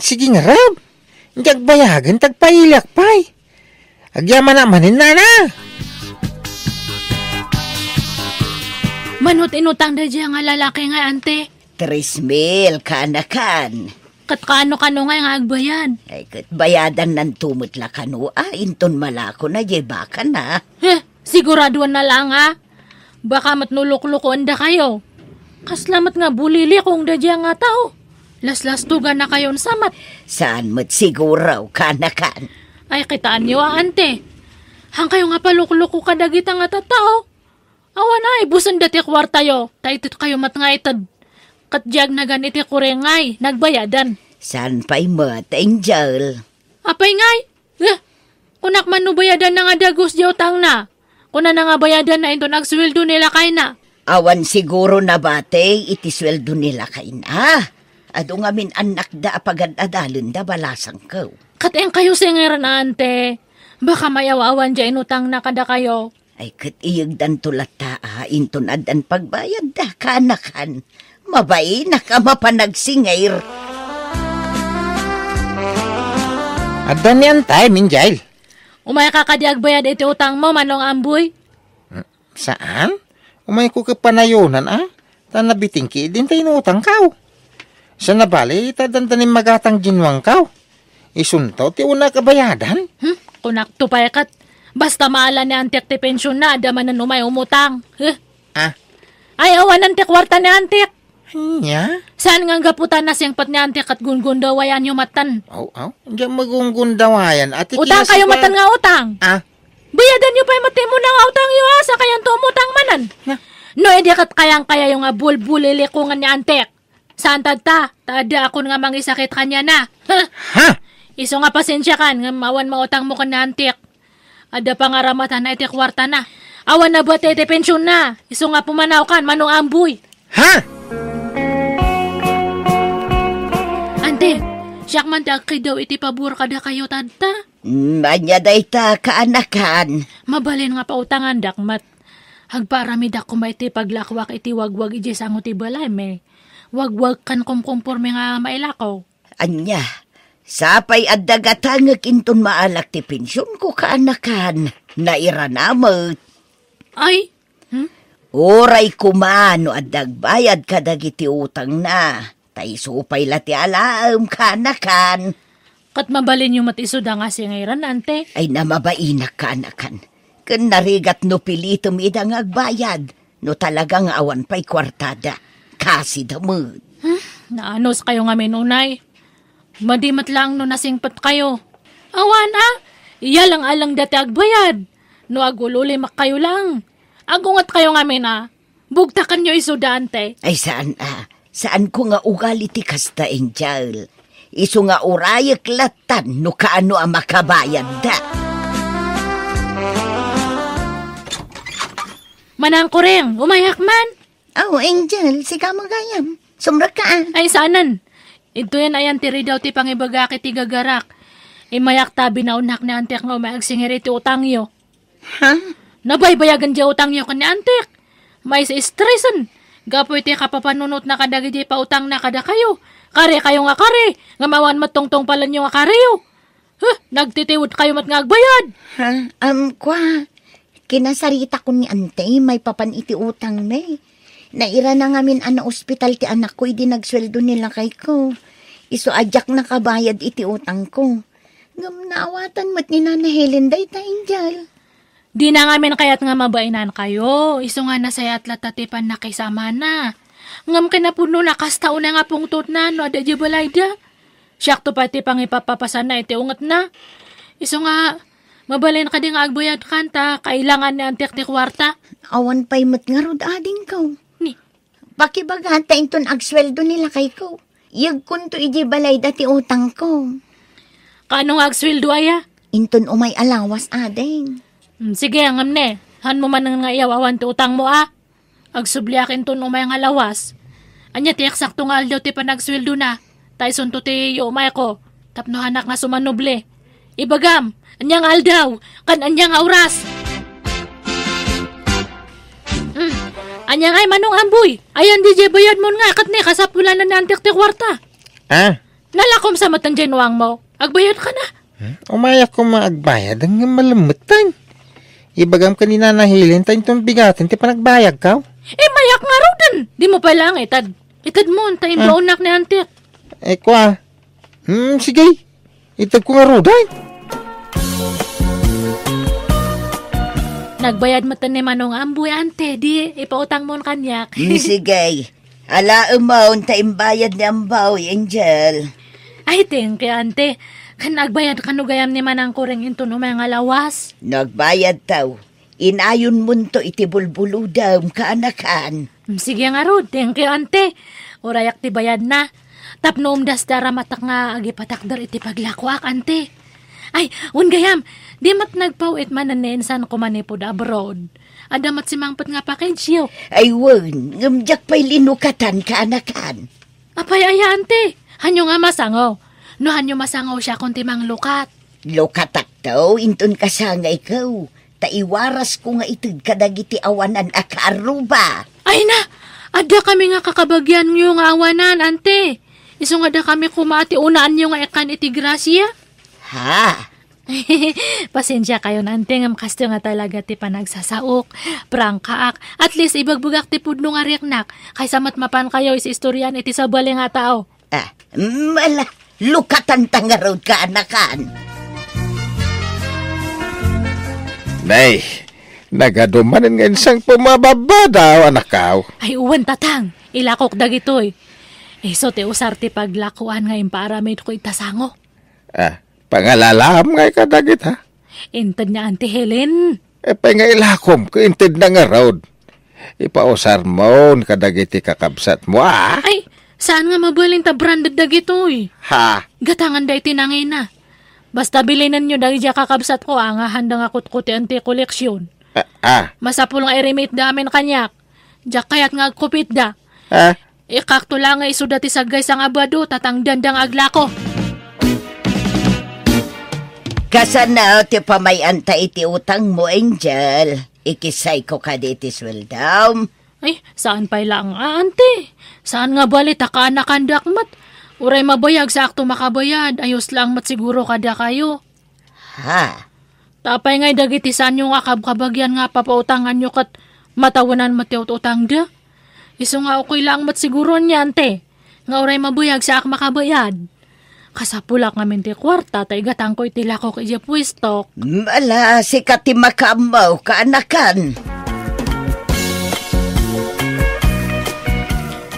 Sige nga rab, hindi bayagan tagpailak pay. Agyaman namanin nana. Manot inutang da dyan nga lalaki nga Ante. 3,000 kaanakan. Kat kano-kano nga agbayan. Ay, kat bayadan ng tumutla kano, inton malako na jebakan na. Siguraduan na lang Baka matnulok-lukoan da kayo. Kaslamat nga bulili kung da dyan nga tao. Las-lastugan na kayon samat. Saan mo't siguraw kanakan? Ay, kitaan niyo Ante. Hang kayo nga paluk-luko kadagita nga tatao. Awan ay, busan dati kwarta yo. Taitit kayo mat nga itad. Katjag na ganiti kurengay, nagbayadan. Saan pa'y mat, Angel? Apay ngay? Kunak man no bayadan na nga dagos di utang na. Kuna na nga bayadan na ito nagsweldo nila kay na. Awan siguro na bate, itisweldo nila kay na. Ado nga min anak da apagad-adalun da balasang ko. Kateng kayo singiran Ante. Baka mayaw-awan dya inutang na kada kayo. Ay kat iyagdan tulata inton adan pagbayad da kanakan. Mabay na ka mapanagsingayr. Ada niyan tayo, Minjail. Umay ka kadiag bayad iti utang mo, manong amboy. Saan? Umay ko kapanayonan, Tanabiting ki, din tayo inutang kaw. Sa nabali, tadantanin magatang ginwang kaw. Isuntaw, ti una kabayadan. Kunak to payakat. Basta maala ni Antek ti pensyon na, daman na umay umutang. Ay, awan Antek, kwarta ni Antek. Nya? Saan nga gaputan na siyang pat ni Antek at gungundawayan yung matan? Diyan magungundawayan. Utang kayo matan nga utang. Bayadan nyo pa yung mati mo na nga utang yung sa kayang tumutang manan. No, edi kat kayang kaya yung bulbulilikungan ni Antek. Saan tadta? Tada ako nga mangisakit kanya na. Iso nga pasensya kan, nga mawan mautang mo kan ni Antek. Ada pa nga ramatan na iti kwarta na. Awan na ba iti pensyon na? Iso nga pumanaw kan, manong amboy. Ante, siyak man dagkay daw iti pabor kada kayo tadta. Anya day ta kaanakan. Mabalin nga pautangan dakmat. Hagparami dak kumaiti paglakwak iti wagwag iti sango ti balay me. Wagwag kan kumkumporme nga mailakaw. Anya, sapay at dagatangag inton maalak ti pensyon ko kaanakan. Nairanamot. Ay? Oray kumano at dagbayad kadagiti utang na. Tay supay lati alaam kaanakan. Kat mabalin yung matisoda nga si ngayran, Ante. Ay namabainak kaanakan. Kan narigat no pilitom idang agbayad. No talagang awan pa'y kwartada. Kasi damod. Naanos kayo nga minunay. Madimat lang no nasingpat kayo. Awan iya lang alang dati agbayad. No agululi kayo lang. Agungat kayo nga mina. Bugtakan nyo isuda, Ante. Ay saan Saan ko nga ugali ti kasta, Angel? Iso nga urayak latan no kaano ang makabayad da. Manang kureng, umayak man. Oh, Angel, sika magayam. Sumra ka. Ay, saanan? Ito yan ayan tiri daw ti pangibagaki ti gagarak. Imayak tabi na unak ni antek nga umaagsingir iti utang yo. Ha? Nabaybayagan di utang yo kan ni antek. May sa stressan. Gapoy ti kapapanunot na kadagi di pautang na kada kayo. Kare kayo nga kare. Nga mawan matongtong pala nyo nga kare yo. Nagtitiwid kayo mat nga agbayad. Ha? Kwa. Kinasarita ko ni ante, may papan iti utang na eh. Naira na ngamin ana ospital ti anak ko, hindi nagsweldo nila kay ko. Iso ajak na kabayad iti utang ko. Ngam naawatan mo't ni Nana Helen day ta, Angel. Di na ngamin kaya't nga mabainan kayo. Iso nga nasayat latatipan na kaysama na. Ngam kinapuno na kastao na nga pungtot na no ada di balay da. Siyak to pati pang ipapapasan na iti ungat na. Iso nga mabalin ka di nga agbayad kanta, kailangan na antik ti kwarta. Awan pa'y mo't nga rod ading ko. Ni, Pakibaga ta inton agsweldo nila kay ko. Yag kun to iji balay dati utang ko. kaano nga agsweldo aya? Inton umay alawas ading. Sige, angam ne. Han mo man nga iyawawan ti utang mo Agsubliakin ton umay nga lawas. Anya ti eksakto nga aldaw ti panagsweldo na. Tyson to ti umay ko. Tapno hanak nga sumanoble. Ibagam, anyang aldaw, kan anyang auras. Anyang ay manong amboy. Ayan di bayad mo nga kat ni kasapulan na nantik ti kwarta. Nalakom sa matan genuang mo. Agbayad ka na. Umaya ko maagbayad ang malamutan. Ibagam kanina nahilin tayo itong bigatin ti panagbayag ka. Mayak nga raw din. Di mo pa lang itad. Itad mo, tayo paunak ni antik. Kwa. Sige. Itad ko nga raw din. Nagbayad mo ni manong amboy ante. Di, ipautang mo kanyak. Sige. Ala umawon ta imbayad ni ambaw, Angel. Ay, thank you, ante. Kan nagbayad ka gayam ni manang kuring into no mga lawas. Nagbayad taw. Inayon mo to iti bulbuludaw kaanakan. Sige nga rod, thank you, ante. Urayak ti bayad na. Tapno umdas dara matak nga agipatakdar iti paglakwak, ante. Ay, gayam, di mat nagpawit man nanensan ko manipod abroad. Adamat si mangpot nga package yo. Ay wen, ngamjak pa'y linukatan kaanakan. Apay aya, ante. Hanyo nga masangaw. No hanyo masangaw siya kung timang lukat. Lukatak taw, inton kasanga ikaw. Taiwaras ko nga itid kadagiti awanan akaruba. Ay na, ada kami nga kakabagyan nyo nga awanan, ante. Iso nga da kami kumati unaan nyo nga ikan iti grasya. Ha? Pasensya kayo na, ante, ngam kasto nga talaga ti panagsasaok, prangkaak, at least ibagbugak ti pudno nga riknak, kaysa matmapan kayo is istoryan iti sabali nga tao. Mala, lukatan tangarod kaanakan. Nay, nagadumanin nga isang pumababa anak kao. Ay, uwan tatang, ilakok dagitoy. So, te usar ti paglakuan nga imparamid ko itasango. Pangalalam nga kadagit ha. Intad niya, Auntie Helen. Pangilakom ko intid na nga road. Ipausar mo kadagiti kakabsat mo Ay, saan nga mabalin ta branded dagitoy? Ha? Gatangan da itinangay na. Basta bilinan nyo dahil dya kakabsat ko, nga handang akot ko ti anti koleksyon. Masapul nga i-remate damin kanyak. Dya kayat nga agkupit da. Ikakto lang nga iso dati sa guys ang abado, tatang dandang aglako. Kasana ti pamayanta iti utang mo, Angel. Ikisay ko ka diti sweldaw. Ay, saan pa lang, ante? Saan nga balit ka nakandakmat? Uray mabayag sa akto makabayad, ayos lang mat siguro kada kayo. Ha? Tapay ngay dagiti saan yung akabkabagyan nga papautangan nyo kat matawanan matiyaw utang da. Iso nga okay lang mat siguro niya, ante. Nga uray mabayag sa ak makabayad. Kasapulak namin ti kwarta, tay gatang ko itilako kaya pwistok. Mala, sikat ti makamaw kaanakan.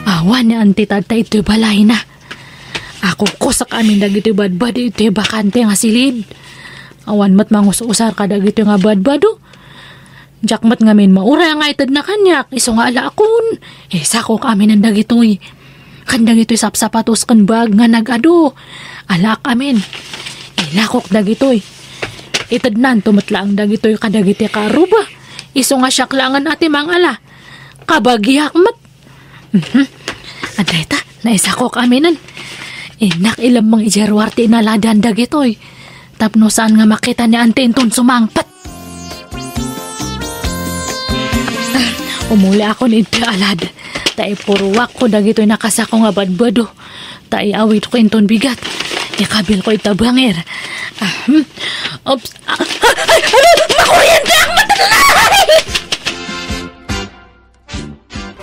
Awan ni Auntie Tata ito'y balay na. Ako kusak amin dagiti badbad ito'y bakante nga silid. Awan mat mangus-usar ka dagiti nga badbado. Jak mat ngamin maura nga itad na kanyak, iso nga ala akon. Sako kami ng dagito'y. Kandag ito'y sapsapatos kan bag nga nagado. Alak amin. Lakok dagito'y. Itad nan tumatlaang dagito'y kadagiti karuba. Iso nga siyaklangan ati mang ala. Kabagyak mat. Anday ta, naisa ko kami nun. Inak ilang mga ijerwarte na ladan dagitoy. Tapno saan nga makita ni Ante Inton sumangpat. Umuli ako ni Ite alad. Tai puruwak ko dagitoy nakasako nga badbado. Tai awit ko Inton bigat. Ikabil ko itabangir. Oops. Makuryente ang matalay!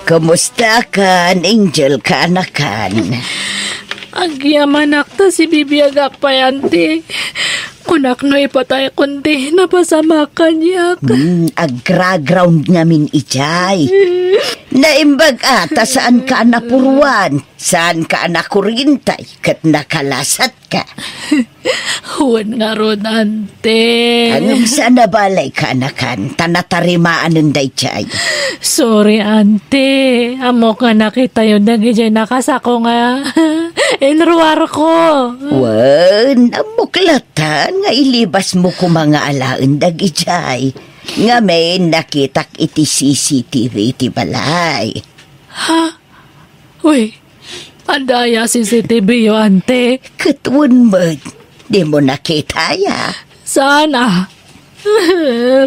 Kumusta kan, Angel Kanakan? Agyaman akta si Bibiaga Payante. Kunak no ipatay kundi napasama kanyak. Agra-ground ngamin ijay. Naimbag ata saan ka napuruan, saan ka nakurintay, kat nakalasat ka. Huwag nga ron, Ante. Anong sana balay ka nakan, tanatarimaan ng dayjay. Sorry, Ante. Amo ka nakita yun nang ijay nakasako nga. Enruar ko. Wan, amuklatan nga ilibas mo ko mga alaan dagijay. Nga may nakitak iti CCTV iti balay. Ha? Uy, andaya CCTV yo, Ante. Katwan mo, di mo nakita ya. Sana.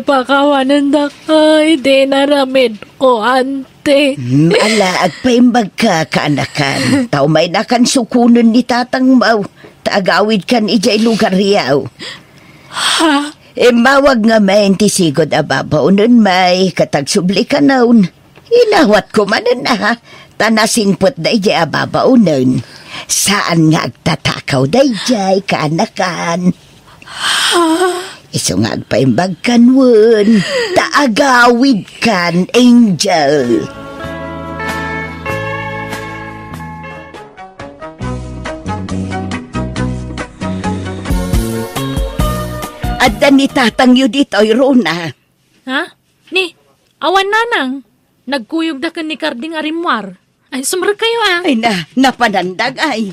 Pakawanan da kay di naramid ko, Ante. Alaag pa yung magkakaanakan. Tao may nakan sukunan ni tatang mau. Taagawid kan ijay lugar riyaw. Ha? Mawag nga may tisigod ababaw nun may katagsubli ka nun. Inawat ko manan na tanasingpot da ijay ababaw nun. Saan nga agtatakaw da ijay kaanakan? Isungag pa yung bagkanwon. Taagawid kan, Angel. At ni tatang yu dito, Rona. Ha? Ni, awan nanang. Nagkuyog da ka ni Karding Arimwar. Ay, sumar kayo Ay napanandag ay.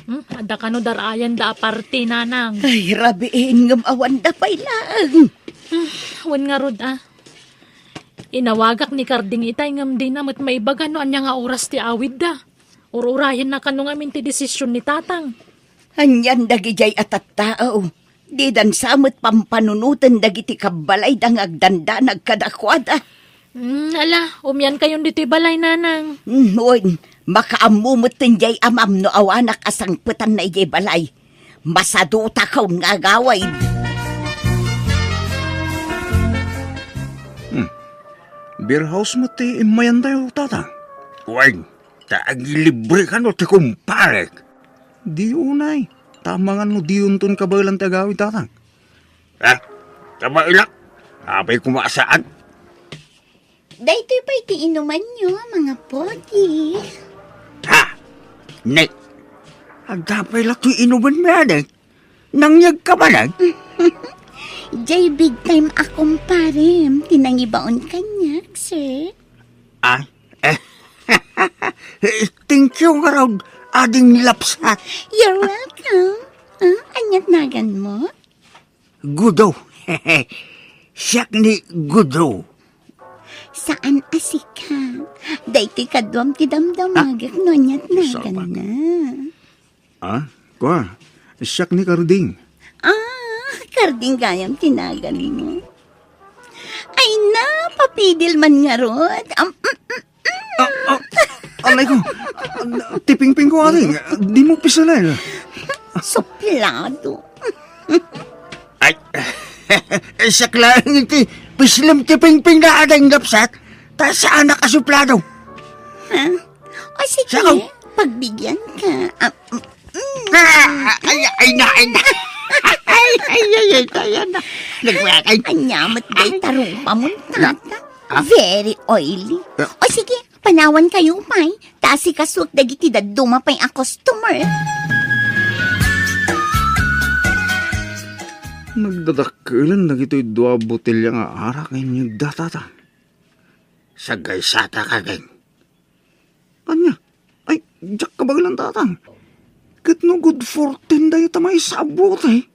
Ada ka no darayan da aparte nanang. Ay, rabiin ngam awan da pa ilang. Awan nga rod Inawagak ni Karding itay ngam din namat maibaga no anya nga oras ti awid da. Ururayan na kanong amin ti desisyon ni tatang. Anyan dagijay atat tao. Di dan samot pampanunutan dagiti kabalay dang agdanda nagkadakwada. Ala, umyan kayon dito balay nanang. Uy, makaamumot tinjay amam no awanak asang putan na ijay balay. Masaduta kaw nga gaway. Beer house mo ti imayan tayo, tata. Uy, taagilibre ka no ti kumparek. Di unay. Tama nga no di untun kabalan ti agawid, tata. Tama ilak. Abay kumasaan. Dahito pa iti inuman nyo, mga podi. Ha? Nek, agapay lak ti inuman mo yan, nangyag ka ba nag? Jay big time akong parem. Tinangibaon kanyak, sir. Thank you nga raw, ading lapsat. You're welcome. Anyat nagan mo? Gudo. Siyak ni Gudo. Saan asika? Dahito kadwam ti damdamagak no anyat nagan na. Kwa, siyak ni Karding. Karding gayam tinagali mo. Ay na, papidil man nga rod. Alay ko, tiping-ping ko ating, di mo pisalay. Suplado. Ay, saklang iti, pislam tiping-ping na ating lapsat, ta saan nakasuplado? Ha? O sige, Sakaw. pagbigyan ka. Ay na. Ay, na. Nagwakay. Anyamat day tarupa mo, tata. Very oily. O sige, panawan kayo, pay. Tasi kaswag dagiti daduma pa'y a customer. Nagdadakkelan na gito'y 2 botelya nga arak ay nagdatata. Sagay sata ka, geng. Anya? Ay, jak ka baglang tatang. Kat no good fortune dayo tamay sabot eh.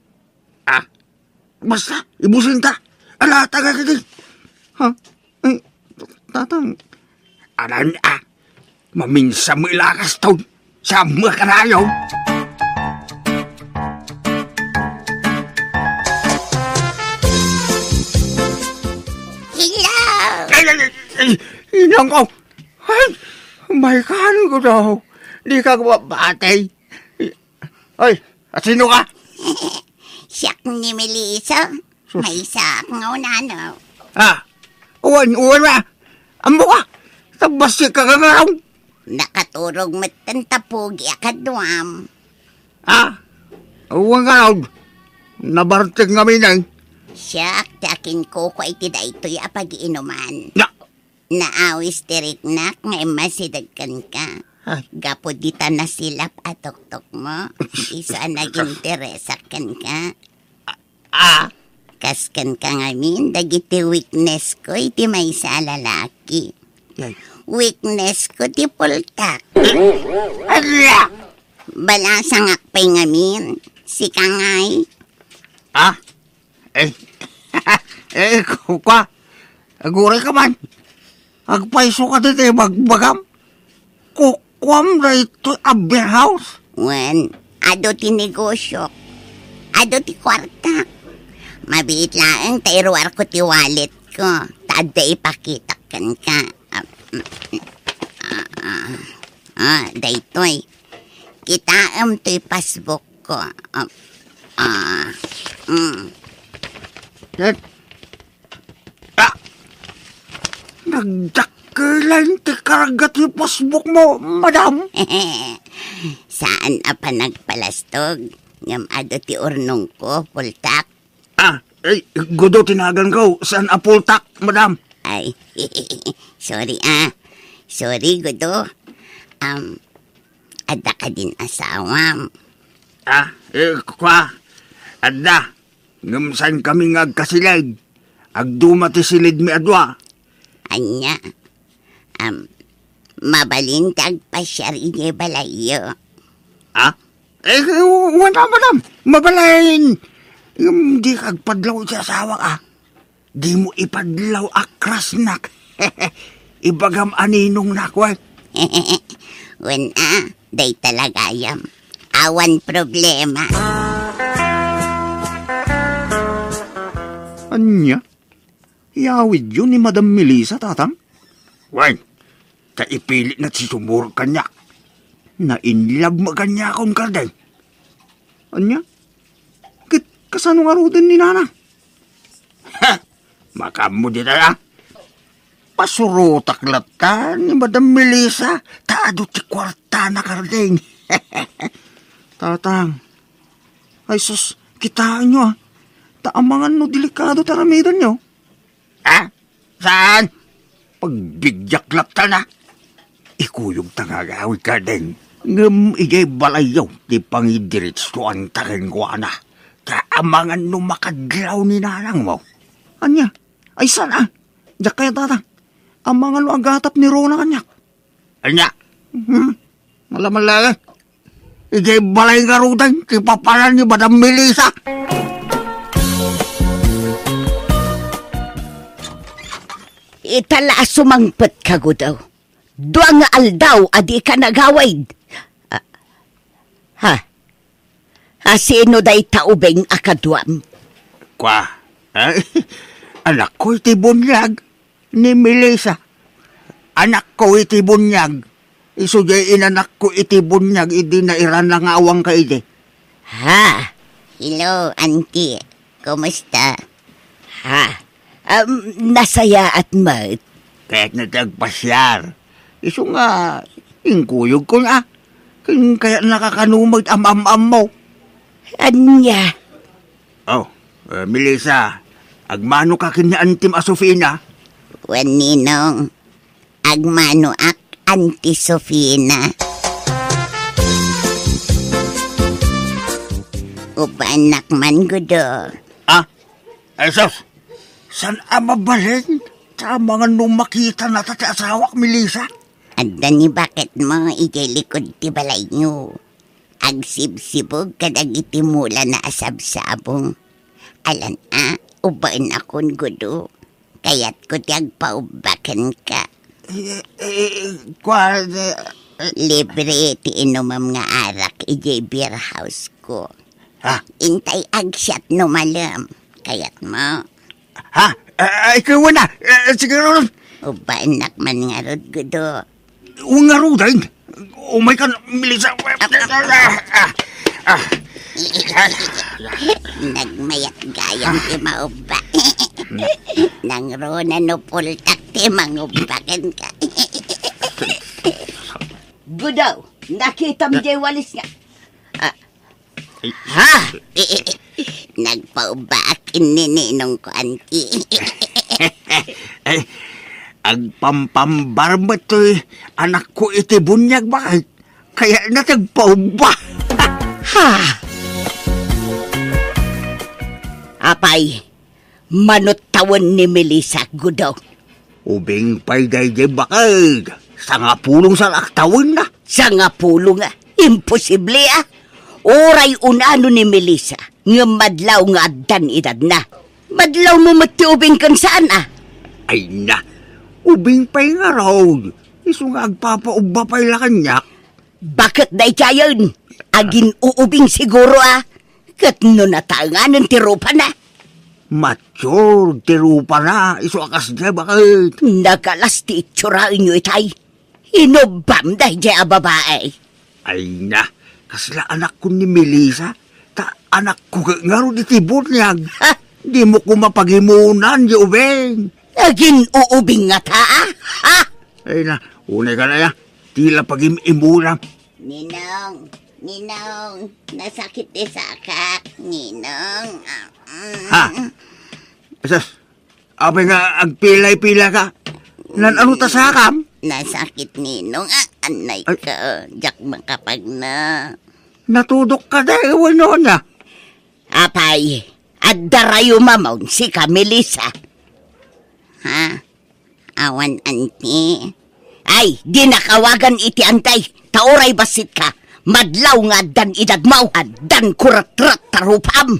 Basta, ibusin ta. Ala, taga ka, geng. Ha? Ay, tatang. Anan, Maminsa mo ilakas taon sa mga karayaw. Hello! Inang ko. Ay, may kanin ko daw. Di ka batay. Ay, at sino ka? Siyak ni Melissa. May sak nga unano. Uwan na. Amo ka. Tabas ka kagaraw. Nakaturog matantapogi akadwam. Uwan ka raw. Nabartig nga minay. Siyak, takin ko ko iti da ito'y apag-inuman. Na. Naawis tirik nak, nga masidagkan ka. Ay. Gapo dita na silap atok-tok mo. Isa naging teresakan ka. Kaskan ka ngamin, dagiti weakness ko, iti may sa lalaki. Yay. Weakness ko, ti pultak. Ala! Balasang akpay ngamin, si Kangay. Kuka. Aguray ka man. Agpaiso ka dito magbagam. Kukwam na ito a beer house. Wen, ado ti negosyo. Ado ti kwarta. Mabiit lang, tairuar ko ti wallet ko. Tada ipakita kan ka. Daytoy. Kitaam to'y passbook ko. Nagdakilan ti karagat yung passbook mo, madam. Saan pa nagpalastog? Ngam ado ti urnong ko, pultak. Gudo tinagan ko. Saan apultak, madam? Ay, sorry Sorry, Gudo. Ada ka din asawam. Kwa. Ada. Ngumsan kami ngagkasilid. Agduma ti silid mi adwa. Anya, mabalin tagpasyar inye balayo. Wala, madam. Mabalayin. Di kagpadlaw sa asawa ka. Di mo ipadlaw akras nak. Ibagam aninong nakway. Wala, day talagayam. Awan problema. Anya? Yawid yun ni Madam Melissa, tatang? Wan, kaipilit na si sumur kanya. Na inlove mo kanya akong karday. Anya? Kasano nga din ni Nana? Makamo di na. Pasurutak lata ni Madam Melissa. Taado ti kwarta na kardeng. Tatang. Ay sus, kitaan nyo Taamangan no delikado taramidan nyo. Saan? Pagbigyak lapta na. Ikuyog tangagawid ka din. Ngam igay balayaw di pangidiritsuan taringwana. Taamangan no makadlaw ni nanang mo. Anya? Ay sana? Diyak kaya tatang. Amangan no agatap ni Rona kanyak. Anya? Malamalaga. Igay balay nga rudan. Kipapalan ni Madam Melissa. Itala sumangpet ka daw. Dua nga aldaw adi ka nagawaid. Sino day taubeng akadwam? Kwa, anak ko iti bunyag ni Melissa. Anak ko iti bunyag. Isujay inanak ko iti bunyag, idi na iran lang awang ka iti. Hello, auntie. Kumusta? Nasaya at mat. Kaya't natagpasyar. Iso nga, ingkuyog ko na. Kaya nakakanumag am-am-am mo. Anya? Melissa, agmano ka kanya Antim Asofina? Waninong, agmano ak Auntie Sofina. Upanak man gudo. Esos, saan mabalin? Sa mga numakita na tati asawak, Melissa? Adda ni bakit mo ikilikod ti balay nyo. Agsibsibog kadag iti mula na asabsabong. Alan ubain akong gudo. Kaya't ko ti agpaubakan ka. Kwa... Libre ti inumam nga arak ijay beer house ko. Ha? Intay agsyat no malam. Kayat mo. Ha? Ikaw na. Siguro. Uba anak man nga rod gudo. Nga rudain. Umay ka, Melissa. Nagmayat gayang ti mauba. Nang rona no pultak ti mangubakan ka. Gudaw, nakita mo jay walis nga. Ha? Nagpaubakin ni ninong ko, auntie. Ang pampambarbat to anak ko iti bunyag bakit? Kaya natagpauba. Ha? Apay, manot tawon ni Melissa, Gudaw. Ubing pay dayjay bakit? Sa nga pulong sa laktawin na. Sa nga pulo nga, imposible Oray unano ni Melissa, nga madlaw nga addan edad na. Madlaw mo matiubing kan saan Ay na, ubing pay nga raw. Iso nga agpapauba pay la kanyak. Bakit day kayon? Agin uubing siguro Kat no natanganan tirupa na. Mature, tirupa na. Iso akas dyan bakit? Nakalas ti itsurain nyo itay. Inobam day dyan babae. Ay na, kasla anak ko ni Melissa. Ta anak ko nga ro di tibot niyag. Di mo ko mapaghimunan, di ubeng. Agin uubing nga ha? Ay na, unay ka na ya. Tila pag-imunan. Ninong, nasakit di sakak, Ninong. Ha? Asas, abay nga agpilay-pila ka. Ano ta sakam? Nasakit, Ninong. Anay ka, jak makapag na. Natudok ka dahil wano na. Apay, at darayo mamaw si Melissa. Ha? Awan, auntie. Ay, di nakawagan iti antay. Tauray basit ka. Madlaw nga dan idagmaw. Dan kurat-rat tarupam.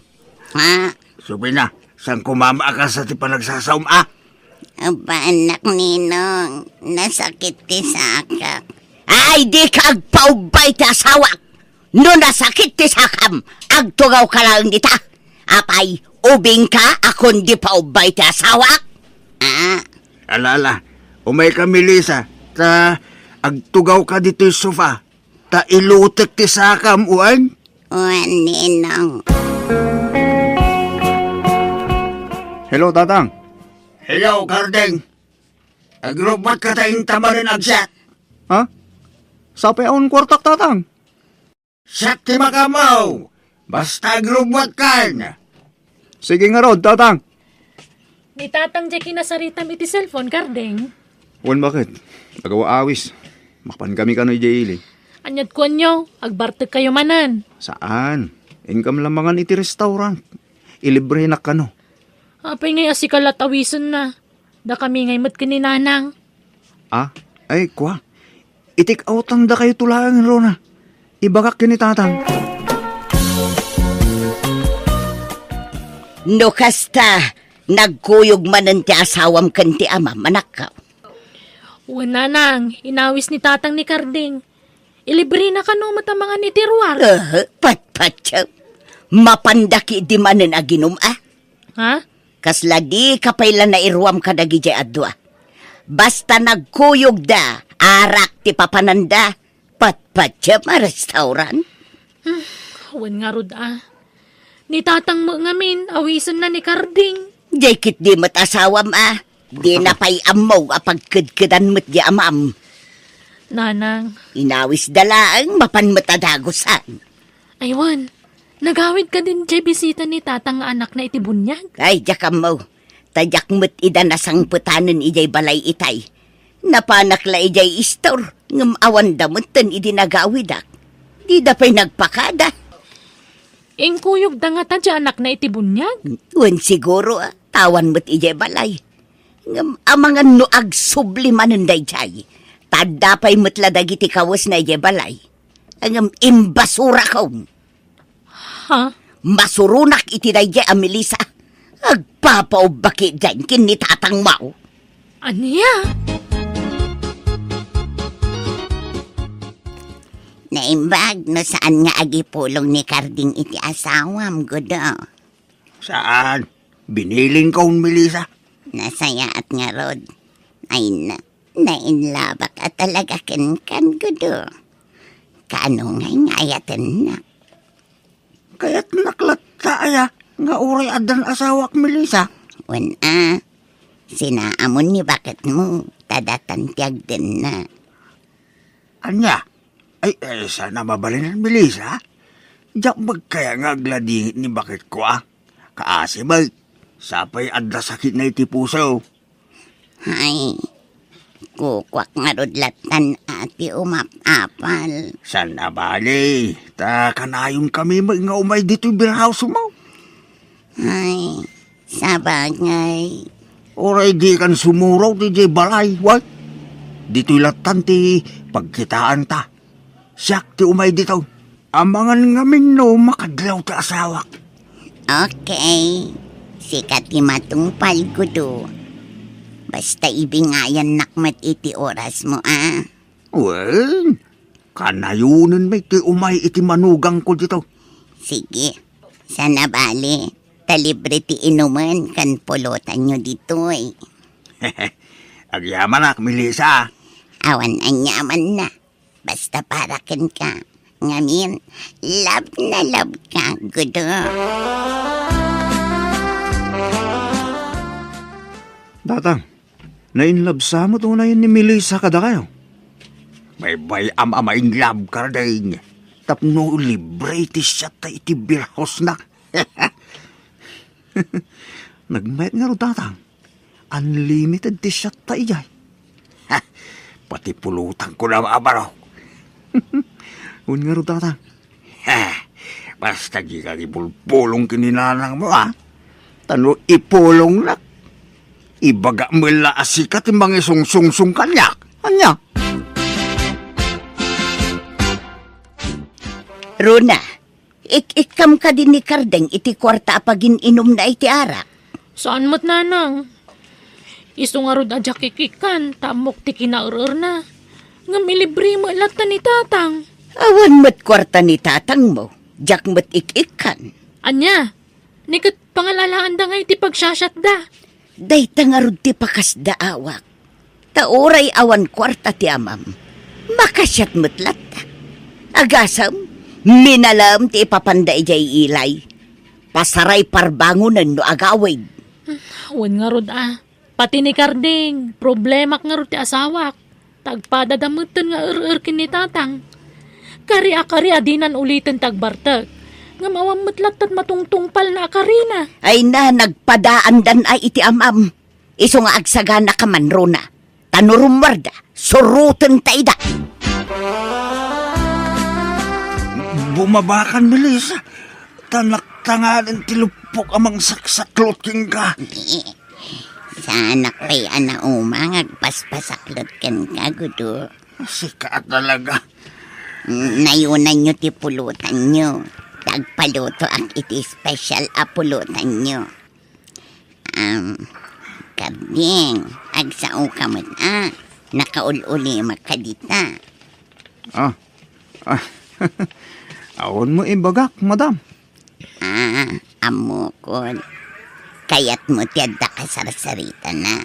Ha? Sabi na, saan kumama ka sa ti panagsasaum Aba, anak, Ninong. Nasakit ti sakak. Ay, di ka agpaubay ti asawak. No nasakit ti sakam, agtugaw ka lang dita. Apay, ubing ka, akon di paubay ti asawak. Alala, umay ka Melissa. Ta agtugaw ka dito yung sofa. Ta ilutek ti sakam, uwan. Uwan, Ninong. Hello, Tatang. Hello, Gardeng. Agrobot ka tayong tamarin agsat. Ha? Sa payaon kwartak, Tatang? Sat ti makamaw. Basta agrobot ka na. Sige nga rod, Tatang. Ni tatang Jackie nasaritam iti cellphone, Gardeng. Wan bakit? Agawa awis. Makpan kami kano'y jaili. Anyad ko nyo, agbartag kayo manan. Saan? Income lamangan iti restaurant. Ilibre na kano. Apay ngay asikalat awison na. Da kami ngay mat kininanang. Ay, kwa. Itik outang da kayo tulangan, Rona. Ibagak kini tatang. No kasta, nagkuyog manan ti asawam kan ti ama, manakaw. Wala nang, inawis ni tatang ni Karding. Ilibre na kano matamangan ni Tiruar. Patpatsaw. Mapandaki di manan aginum Ha? Kasla di kapayla na iruam ka dagi jay adwa. Basta nagkuyog da, arak ti papananda, patpatsaw ma restaurant. Wan nga rod Ni tatang mo ngamin, awisan na ni Karding. Jay kit di mat asawam Di na pa'y amaw apagkadkadan mo't di amam. Nanang. Inawis dalaang mapanmatadagosan. Aywan, nagawid ka din jay bisita ni tatang nga anak na itibunyag. Ay, jakam mo. Tadyak mo't ida nasang putanan ijay balay itay. Napanakla ijay istor. Ngam awan damutan idi nagawidak. Di da pa'y nagpakada. Ingkuyog da nga tadya anak na itibunyag. Wan siguro tawan mo't ijay balay. Ngam amangan no agsublimanan day jay. Tadapay mo't ladagiti kawas na ijay balay. Ngam imbasura ko. Ha? Masurunak iti day jay Melissa. Agpapaubaki dyan kin ni tatang mau. Aniya? Naimbag no saan nga agipulong ni Karding iti asawam, gudo. Saan? Biniling kaun, Melissa. Nasaya at nga rod. Ay nainlabak at talaga kan gudo. Kaano nga ayatan na. Kaya't naklata aya nga uray adan asawak, Melissa. Sinaamon ni bakit mo tadatantiag din na. Anya? Ay, sana mabalinan, Melissa. Diyak magkaya nga agladingit ni bakit ko Kaasi ba, sapay adda sakit na iti puso. Ay, kukwak nga rodlatan ati umapapal. Sana bali, ta kanayon kami nga umay dito yung beer house mo. Ay, sabagay. Oray di kan sumuraw di jay balay, what? Dito'y latan ti pagkitaan ta. Siyak ti umay dito. Amangan ngamin no makadlaw ti asawak. Okay, sikat ti matungpal ko do. Basta ibingayan nakmat iti oras mo Well, kanayunan may ti umay iti manugang ko dito. Sige, sana bali. Talibre ti inuman kan pulutan nyo dito Agyaman Melissa. Awan ang yaman na. Basta parakan ka. Ngamin, love na love ka, gudo. Datang, nainlove sa mo tunayan ni Melissa kada kayo. May bayam amaing love ka rin. Tapno libre ti siya ta iti beer house na. Nagmayat nga ro datang. Unlimited ti siya ta iyay. Pati pulutan ko na maabaraw. Un nga ro tatang. Basta di ka ipulpulong kininanang mo Tano ipulong na. Ibaga mo laasikat yung mga sungsungsung kanyak. Anya? Runa, ikam ka din ni Kardeng iti kwarta apagin inom na iti arak. Saan mo't nanang? Iso nga rod adya kikikan, tamok ti kinaurur na. Nga milibri mo ilata ni tatang. Awan mo't kwarta ni tatang mo, jak mo't ikikan. Anya, nikat pangalalaan da nga iti pagsasyat da. Day tangarod ti pakas daawak. Tauray awan kwarta ti amam. Makasyat mo't lata. Agasam, minalam ti ipapanday jay ilay. Pasaray parbangunan no agawid. Awan nga rod Pati ni Karding, problema nga ro ti asawak. Tagpadadamutan nga ur-urkin ni tatang. Kari adinan ulitin tagbartag. Nga mawamutlat at matungtungpal na akarina. Ay na, nagpadaan dan ay iti amam. Iso nga agsagana ka man, Rona. Tanurumwarda, surutan taida. Bumabakan, Melissa. Tanak-tangalan tilupok amang saksaklot king ka. Sana kay umangag paspasaklot kan kagudo. Sikat talaga. Nayunan nyo ti pulutan nyo. Tagpaluto ang iti special pulutan nyo. Karding, agsao ka mo nakaululi makadita. Aon mo ibagak, madam. Amukod. Kayat mo ti adda ka sarsarita na.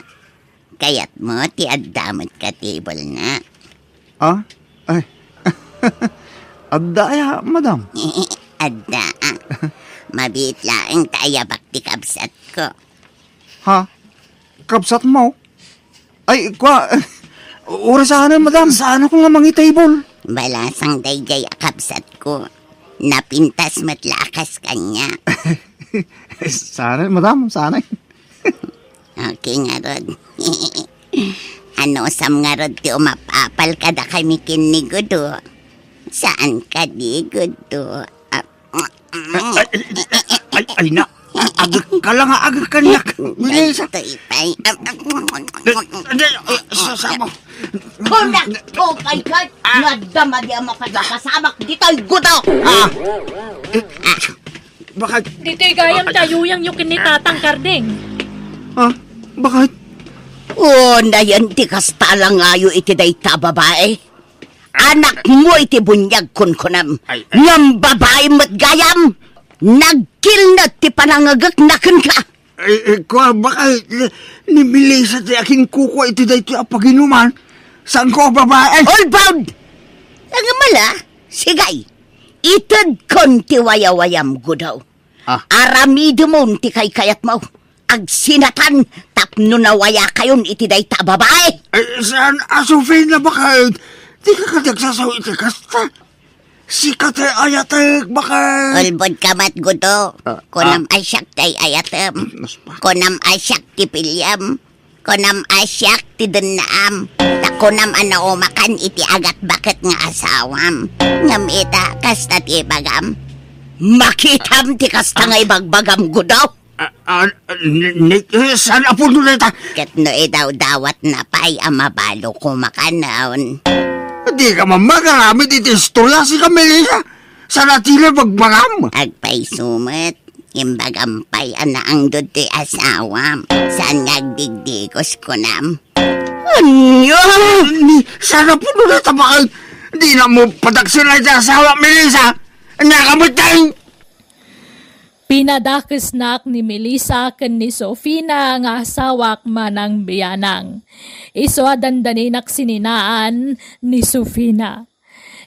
Kayat mo ti adda mo't ka table na. Ay. Adda ya, madam. Adda Mabit laeng tayo bakti kabsat ko. Ha? Kabsat mo? Ay, orasahan madam. Saan ako nga mangi table? Balasang daygay kabsat ko. Napintas matlakas kanya. Sana, madam, sana. Okay nga rod. Ano sam nga rod ti umapapal kada kami kinigudo. Saan ka di gudo? Ay na. Agak ka lang agak ka na. Bilis. Ito ipay. Sasama. Kunak, tupay ka. Nadama di ang mapagkakasamak. Dito'y gudo. Bakit? Dito'y gayam tayuyang yukin ni tatang Karding. Bakit? Nayan ti kasta lang ayo iti day ta babae. Anak mo iti bunyag kunam. Ngam babae mo't gayam. Nagkil na ti panangagak nakin ka. Kwa baka ni Melissa ti aking kuko iti dahi ti apaginuman. Saan ko babae? All bound! Ang mala, sigay. Itad kon ti wayawayam gudaw. Aramido mo ti kay kayat mo. Agsinatan tapno na waya kayon iti dahi ta babae. Saan asufin na baka di ka kadagsasaw iti kasta? Sikat ay ayatek baka... Ulbod kamat gudo. Kunam asyak tay ayatem. Kunam asyak ti pilyam. Kunam asyak ti dunaam. Kunam ano umakan iti agat bakit nga asawam. Ngam ita kasta ti bagam. Makitam ti kasta nga ibagbagam gudaw. Saan apo nun ita? Kat no idaw dawat na pay amabalo kumakanaon. Di ka mamagamit iti istorya si Melissa. Saan atila bagbagam? Agpay sumat. Imbagampay anaang dod ti asawam. Saan ngagdigdigos kunam. Anyo? Sana po nun ita baka di na mo pataksin na iti asawa Melissa. Nakamit tayo. Pinadakesnak ni Melissa ken ni Sofina nga asawak manang biyanang. Iso dandaninak sininaan ni Sofina.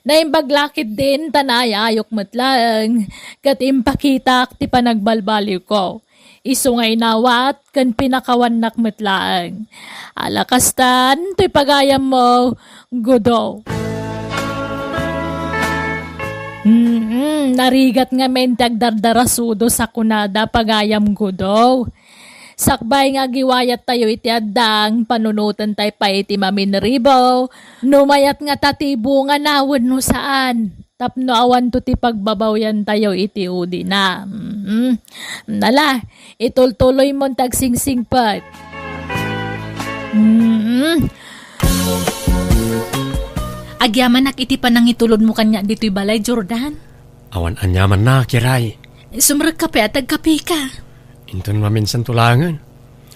Naimbaglakit din tanayayok matlaeng kat impakitak ti panagbalbaliw ko. Iso ngay nawat ken pinakawanak matlaeng. Alakastan ti pagayam mo gudo. Narigat nga mentag dardarasudo sa kunada pagayam gudo. Sakbay nga giwayat tayo iti addang panunutan tayo pa iti maminribo. Numayat nga tatibo nga nawad no saan. Tapno awan to ti pagbabawyan tayo iti udi na. Nala, itultuloy mo tagsingsingpat. Agyaman nak iti panang itulod mo kanya dito'y balay, Jordan. Awan anyaman na, kiray. Sumrag kape at agkape ka. Inton nga minsan tulangan.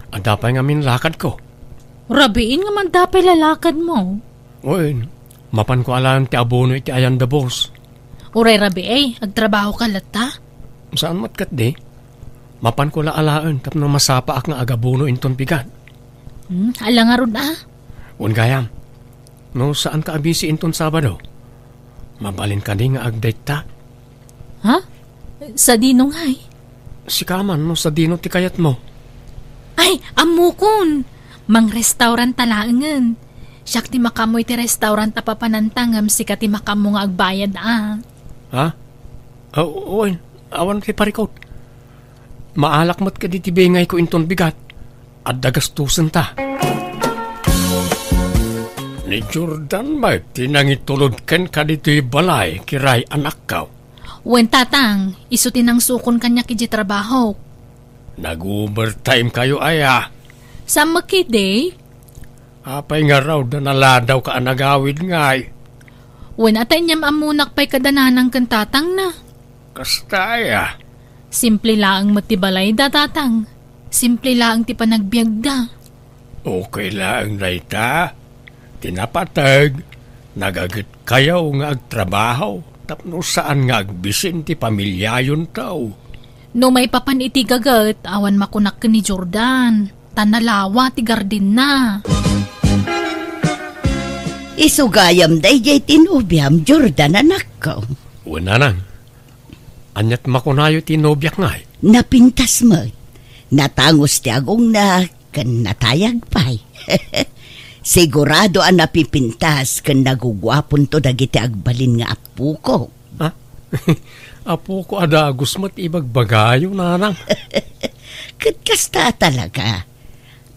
Adapay nga min lakad ko. Rabiin nga man dapay lalakad mo. Uy, mapan ko alam ti abono iti ayan da boss. Uray rabi agtrabaho ka lata. Saan matkat di? Mapan ko laalaan tapno masapa ak nga agabono inton bigat. Alang nga ron Un gayam. No, saan ka abisi inton Sabado? Mabalin ka di nga agdate ta. Ha? Sa dinong hay? Si Kaman, no, sa dino ti kayat mo. Ay, amukon! Mang restaurant talaangan. Siyak ti makamoy ti restaurant apapanantangam sika ti makamo nga agbayad Ha? Uy, awan ti parikot. Maalak mat ka di ti bengay ko inton bigat. At dagastusan ta. Ni Jordan ba, tinangitulod ken ka dito'y balay, kiray anak ka. Wen tatang, iso tinang sukon kanya kiji trabaho. Nag-overtime kayo aya. Sa makide? Apay nga raw na naladaw ka anagawid ngay. Wen atay niyam amunak pa'y kadananang kan tatang na. Kasta aya. Simple laang matibalay da tatang. Simple laang ti panagbiag da. Okay lang na ita. Tinapatag, nagagit kayaw nga agtrabaho, tapno saan nga agbisin ti pamilyayon tao. No may papan iti gagat, awan makunak ka ni Jordan. Tanalawa ti gardin na. Isugayam day jay tinubyam Jordan anak ko. Una nang, anyat makunayo tinubyak nga. Napintas mo. Natangos ti agong na kan natayag pa'y. Sigurado ang napipintas kan nagugwapon to dagiti agbalin nga apu ko. Ha? Apu ko adagos mat ibagbagayo nanang. Kasta talaga.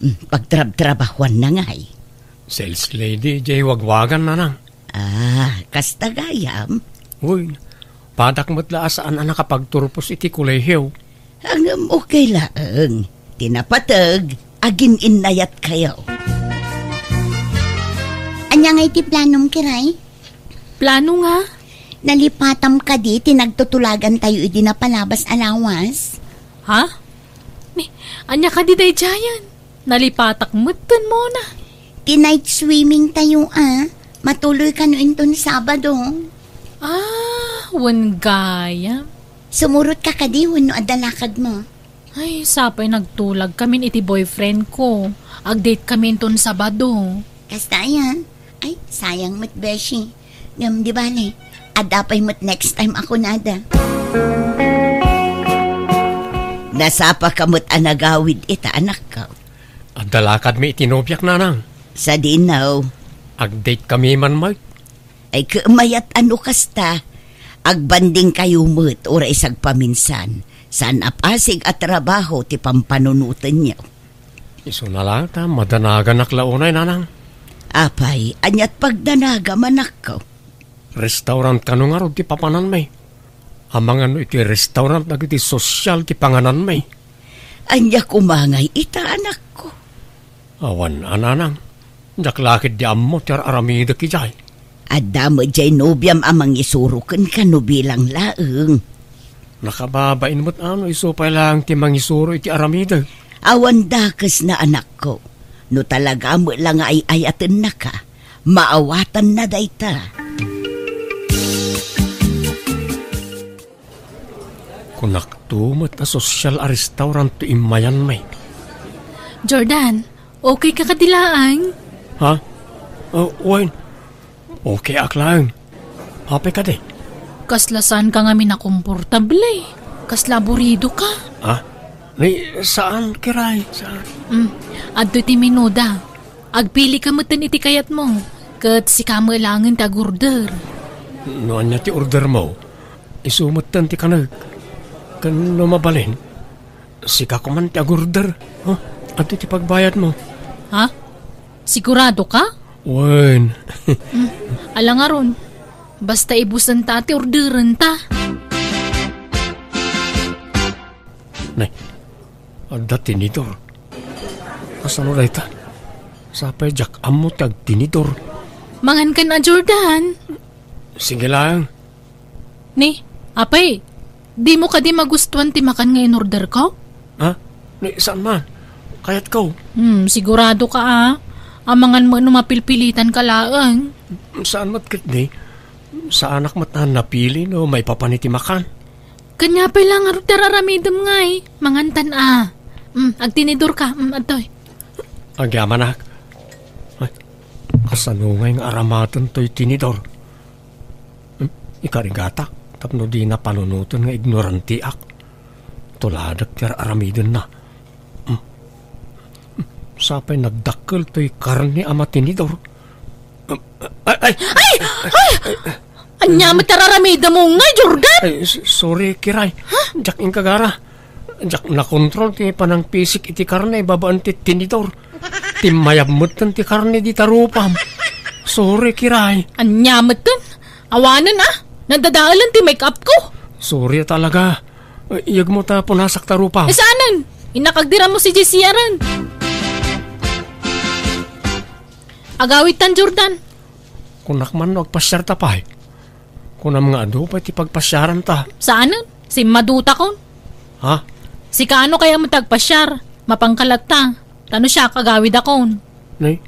Pagtrab-trabahuan na ngay. Sales lady, jay wagwagan nanang. Kasta gayam. Uy, padak mat laasaan ang nakapagturpos iti kulehiyo. Ang okay lang. Tinapatag, agin inayat kayo. Anya nga iti planom kiray? Plano nga? Nalipatam ka di, tinagtutulagan tayo idi na palabas alawas. Ha? Anya ka di day jayan? Nalipatak mutan mo na. Ti-night swimming tayo Matuloy ka no inton Sabado. Wan gaya. Sumurot ka kadiwan no adalakad mo. Ay, sapay nagtulag kami iti boyfriend ko. Ag-date kami ton Sabado. Kasta yan. Ay, sayang mo't beshi. Ngam di bale, adapay mo't next time ako nada. Nasapa kamot anagawid ita anak ka. Ang dalakad mi itinobyak nanang. Sa dinaw, Ag-date kami man may. ay kaamayat ano kasta. Agbanding kayo mo't ora isag paminsan. Saan apasig at trabaho ti pampanunutan niyo. Iso na lang ta, madanagan naklaunay nanang. Apay, anyat pagdanaga manak ko. Restaurant ka nung araw ti papanan may. Amang ano iti restaurant na iti sosyal ti panganan may. Anya kumangay ita anak ko. Awan ananang. Jaklakid di ammo ti aramida ki jay. Adamo jay nobyam amang isurukan ka no bilang laeng. Nakababain mo't ano isupay lang ti mangisuro iti aramida. Awan dakas na anak ko. No talaga mo lang ay ayaten na ka. Maawatan na dayta. Kunaktumot na sosyal a restaurant to imayan may. Jordan, okay ka kadilaan? Ha? Wayne. Okay aklang. Happy ka di? Kaslasan ka nga minakomportable. Kasla burido ka. Ha? Ni, saan kiray? Saan? Adto ti minuda. Agpili ka mutan iti kayat mo. Kat si kamalangan tag-order. Noon niya ti order mo. Isumutan ti kanag. Kan mabalin. Sika ko man ti agorder. At ti pagbayad mo. Ha? Sigurado ka? Wayne. Alang aron. Basta ibusan ta ti orderan ta. Nay. Adda tinidor. Kasano na ita? Sapay jak amo tag tinidor. Mangan ka na, Jordan. Sige lang. Ni, apay, di mo ka di magustuhan ti makan nga in-order ko? Ha? Ni, saan man? Kayat ko. Sigurado ka Amangan mo mapilpilitan ka laang. Saan mat ni? Sa anak mat na napili no may papaniti makan. Kanya pa lang araramidam ngay. Mangantan agtinidor ka, atoy. Agyaman nak. Ay, kasanungay nga aramatan to'y tinidor. Ikarigata, tapno di na panunutan nga ignoranti ak. Tuladak tiyar aramidon na. Sapay nagdakkel to'y karne ama tinidor. Ay! Anya matararamida mo nga, Jordan? Ay, sorry, Kiray. Jak in kagara. Jak na-control ti panang pisik iti karne babaan ti tinidor. Timayabmutan ti karne di tarupam. Sorry, Kiray. Anya matan? Awanan nadadaalan ti make-up ko. Sorry talaga. Iyag mo ta punasak tarupam. Saanan? Inakagdira mo si Jessie aran. Agawitan, Jordan. Kunak man magpasyar ta pa. Kunam nga ado pa ti pagpasyaran ta. Saanan? Si maduta ko. Ha? Si kaano kaya mo tagpasyar? Mapangkalat ta. Tano siya kagawid akon. Nay,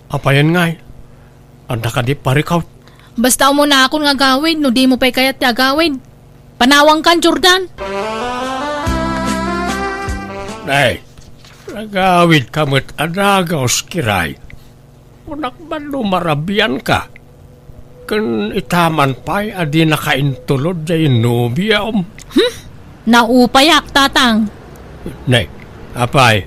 apayan ngay. Anda ka di parikaw. Basta mo na akon nga gawin, no di mo pa'y kayat ti agawin. Panawang kan, Jordan. Nay, nagawid ka mo't adagaw Kiray. Kunak man lumarabian ka. Kan itaman pa'y adi nakaintulod jay nobiyam. Naupayak, tatang. Nay, apay,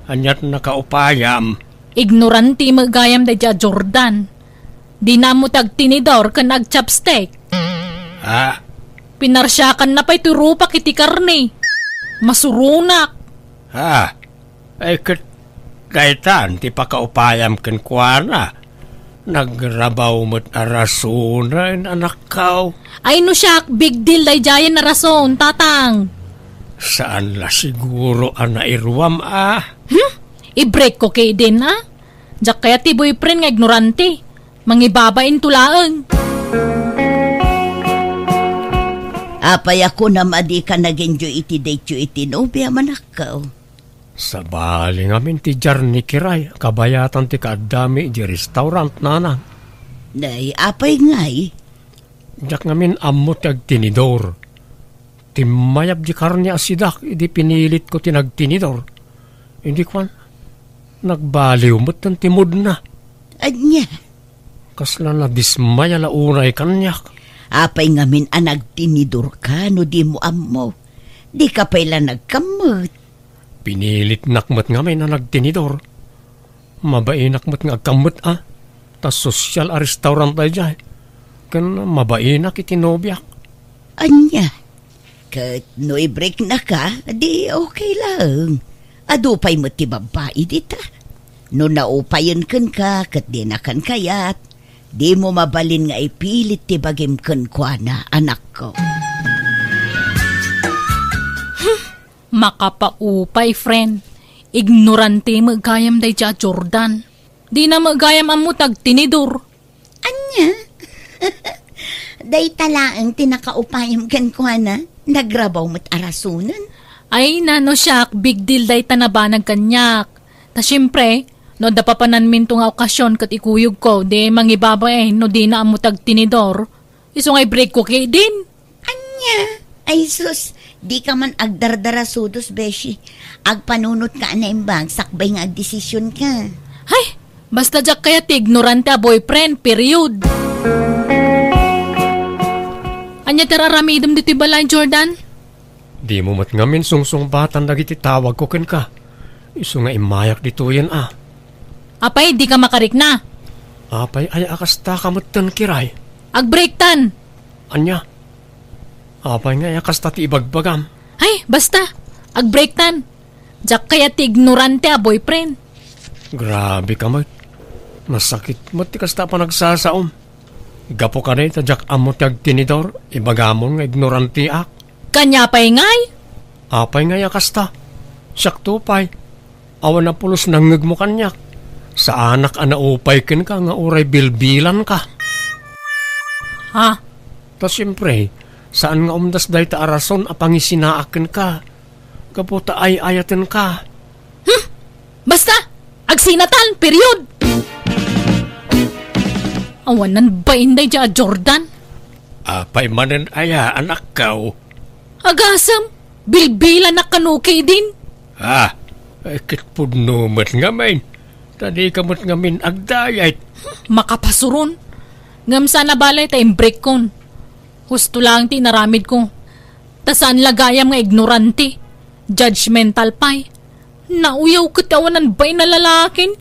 anyat nakaupayam. Ignoranti magayam da dya, Jordan. Di na mo tagtinidor ka nag-chopstick. Ha? Pinarsyakan na pa'y turupak iti karne. Masurunak. Ha? Ay kaitan, ti pakaupayam ken kuana. Nagrabaw mo't arasunan, anak kao. Ay no siya, big deal day jayan na rason, tatang. Saan la siguro nairwam I-break ko kay din Diyak kaya ti boyfriend nga ignorante. Mangibabain tulaang. Apay ako na madi ka nag-enjoy iti date iti nobya manakaw. Sa bali ngamin ti jar ni Kiray, kabayatan ti kaadami di restaurant nana. Nay, apay ngay. Jak ngamin ammo tag tinidor. Timayab di karnya asidak, idi pinilit ko tinagtinidor. Hindi kwan, nagbaliw mo't ng timod na. Anya, Kasla na dismaya la unay kanyak. apay ngamin nagtinidor ka no di mo ammo. Di ka pala nagkamot. Pinilit nakmat ngamin na nagtinidor. Mabainak mo't nga kamot Tas social a restaurant tayo dyan. Kan mabainak itinobyak. Anya, kat no i-break na ka, di okay lang. Adupay mo ti babae dita. No naupayan kan ka, kat di na kan kayat. Di mo mabalin nga ipilit ti bagim kan kwa na anak ko. Makapaupay, friend. Ignorante magayam day dya Jordan. Di na magayam ang mutag tinidor. Anya? Day talaang tinakaupayam kan ko na, nagrabaw mo't arasunan. Ay, nano siyak, big deal day tanabanag kanyak. Ta syempre, no da papanan min nga okasyon kat ikuyog ko, di mangibaba no di na amutag tinidor. Iso ngay break ko kay din. Anya? Ay sus, di ka man agdardara sudos, beshi. Agpanunot ka na imbag, sakbay nga agdesisyon ka. Hay, basta jak kaya ti ignorante a boyfriend, period. Anya teraramidom dito balay, Jordan? Di mo mat ngamin sungsung batan dagiti tawag ko ken ka. Isu nga imayak dito yan Apay, di ka makarik na. Apay ay akasta kamutan kiray. Agbreak tan. Anya? Apay nga akasta ti ibagbagam. Hay, basta. Agbreak tan. Jak kaya ti ignorante a boyfriend. Grabe ka mat. Masakit mo ti kasta pa nagsasaom. Gapo ka na itajak amot yag tinidor. Ibagamon nga ignoranti ak. Kanya pa'y ngay. Apay nga yakasta. Sakto pa'y. Awan na pulos nangag mo kanyak. Sa anak anaupay ken ka nga uray bilbilan ka. Ha? Ta siyempre, saan nga umdas dahi ta arason apang isinaakin ka. Kaputa ay ayatin ka. Basta. Agsinatan, period. Awanan ba inday dya Jordan? Apay manen aya anak kao. Agasam, bilbilan na kanukay din. Ha? Kitpud numat nga main. Tadi kamot nga min agdayat. Makapasuron. Ngam sana balay tayong break kon. Husto lang ti naramid ko. Tasaan lagayam nga ignorante. Judgmental pay. Nauyaw katawanan ba'y na lalakin?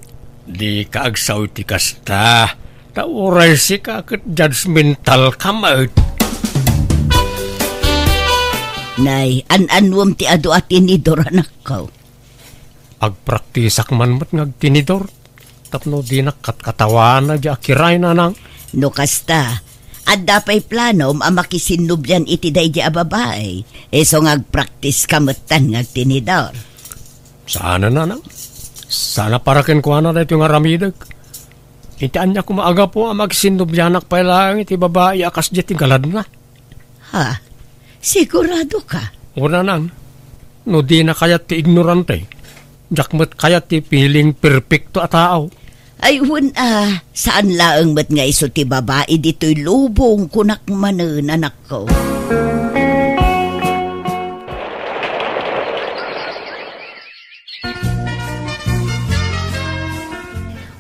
Di ka agsaw ti kasta. Tauray si ka kat judgmental kamot. Nay, an-anwam ti adu at tinidor anak ko. Agpraktisak man mo't ngagtinidor. Tapno di nakatkatawan na di akiray na nang. No kasta, at dapay planom ang makisinubyan iti day di ababae. So ngagpraktis kamutan ngagtinidor. Sana na nang. Sana para kenkwana na ito nga ramidag. Itaan niya kumaaga po ang magsinubyanak pa lang iti babae akas di tigalad na. Ha? Sigurado ka? Una nang. No di na kaya ti ignorante. Jakmat kaya ti piling perfecto a tao. Ay, saan laang mat nga iso ti babae dito'y lubong kunak manen anak ko.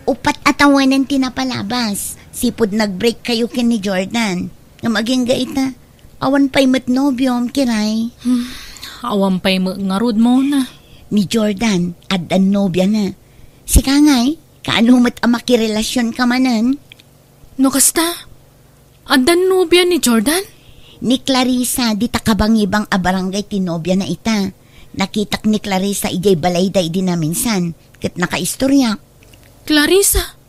Upat atawanan tinapalabas. Sipod nag-break kayo kin ni Jordan. Nga maging gaita. Awan pa'y mat nobyom, kiray. Awan pa'y ngarud mo na. Ni Jordan, adan nobya na. Si Kangay, kaano mat ang makirelasyon ka manan? No kasta? Adan nobya ni Jordan? Ni Clarissa, di takabang-ibang abarangay tinobya na ita. Nakitak ni Clarissa ijay balayday din na minsan. Kat nakaistorya. Clarissa?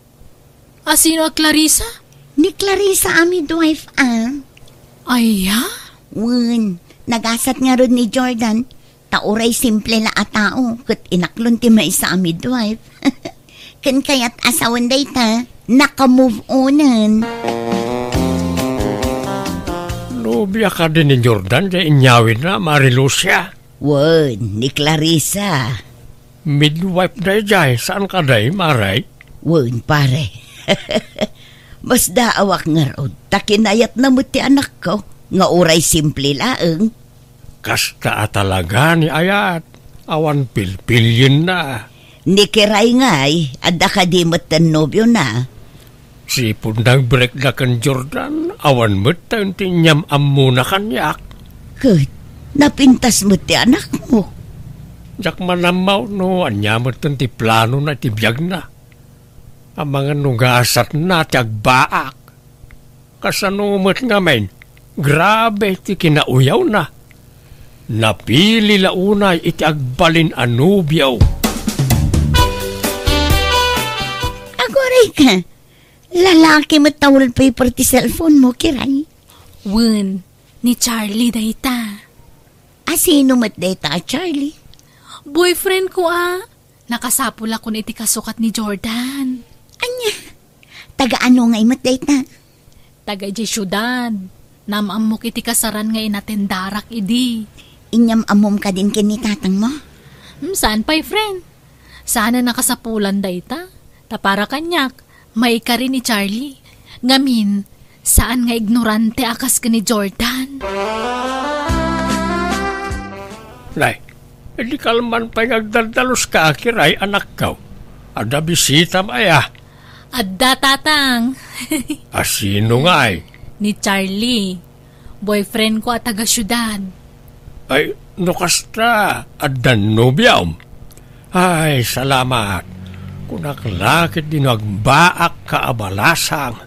Sino a Clarissa? Ni Clarissa ami wife Aya? Wen, nagasat nga ron ni Jordan. Tauray simple na a tao. Kat inaklon ti may sa midwife. Kan kaya't asawan day ta, naka-move onan. Nobya ka din ni Jordan, kaya inyawin na, Marilucia. Wen, ni Clarissa. Midwife day jay, saan ka day, Maray? Wen, pare. Mas daawak nga rod, takinayat na mo ti anak ko, nga uray simple laeng. Kasta talaga ni Ayat. Awan pilpilyin na. Ni kiray ngay, adda ka di matan nobyo na. Sipon nag-break na kan Jordan, awan mo tayo tinyam amuna kanyak. Kat, napintas mo ti anak mo. Jak manamaw no, anya mo ti plano na tibiyag na. Ang mga nugasat na ti agbaak. Kasanumot nga men, grabe ti kinauyaw na. Napili launay iti agbalin anubyaw. Agoray ka. Lalaki mo tawal paper ti cellphone mo, kiray. Wen, ni Charlie dayta. Sino mat dayta, Charlie? Boyfriend ko Nakasapula ko na iti kasukat ni Jordan. Anya, taga-ano nga imat dayta? Taga iti syudad. Namamok iti kasaran nga inatendarak idi. Inyam amom ka din kinitatang mo? Saan pa'y friend? Sana nakasapulan dayta. Tapara kanyak, may ka rin ni Charlie. Ngamin, saan nga ignorante akas ka ni Jordan? Nay, hindi kalman pa'y nagdaldalos ka, kiray, anak ka. Ada bisita maya. Adda tatang. Sino nga ay? Ni Charlie. Boyfriend ko at taga-syudad. Ay, nukasta, adan nobyam. Ay, salamat. Kunaklakit din agbaak ka abalasang.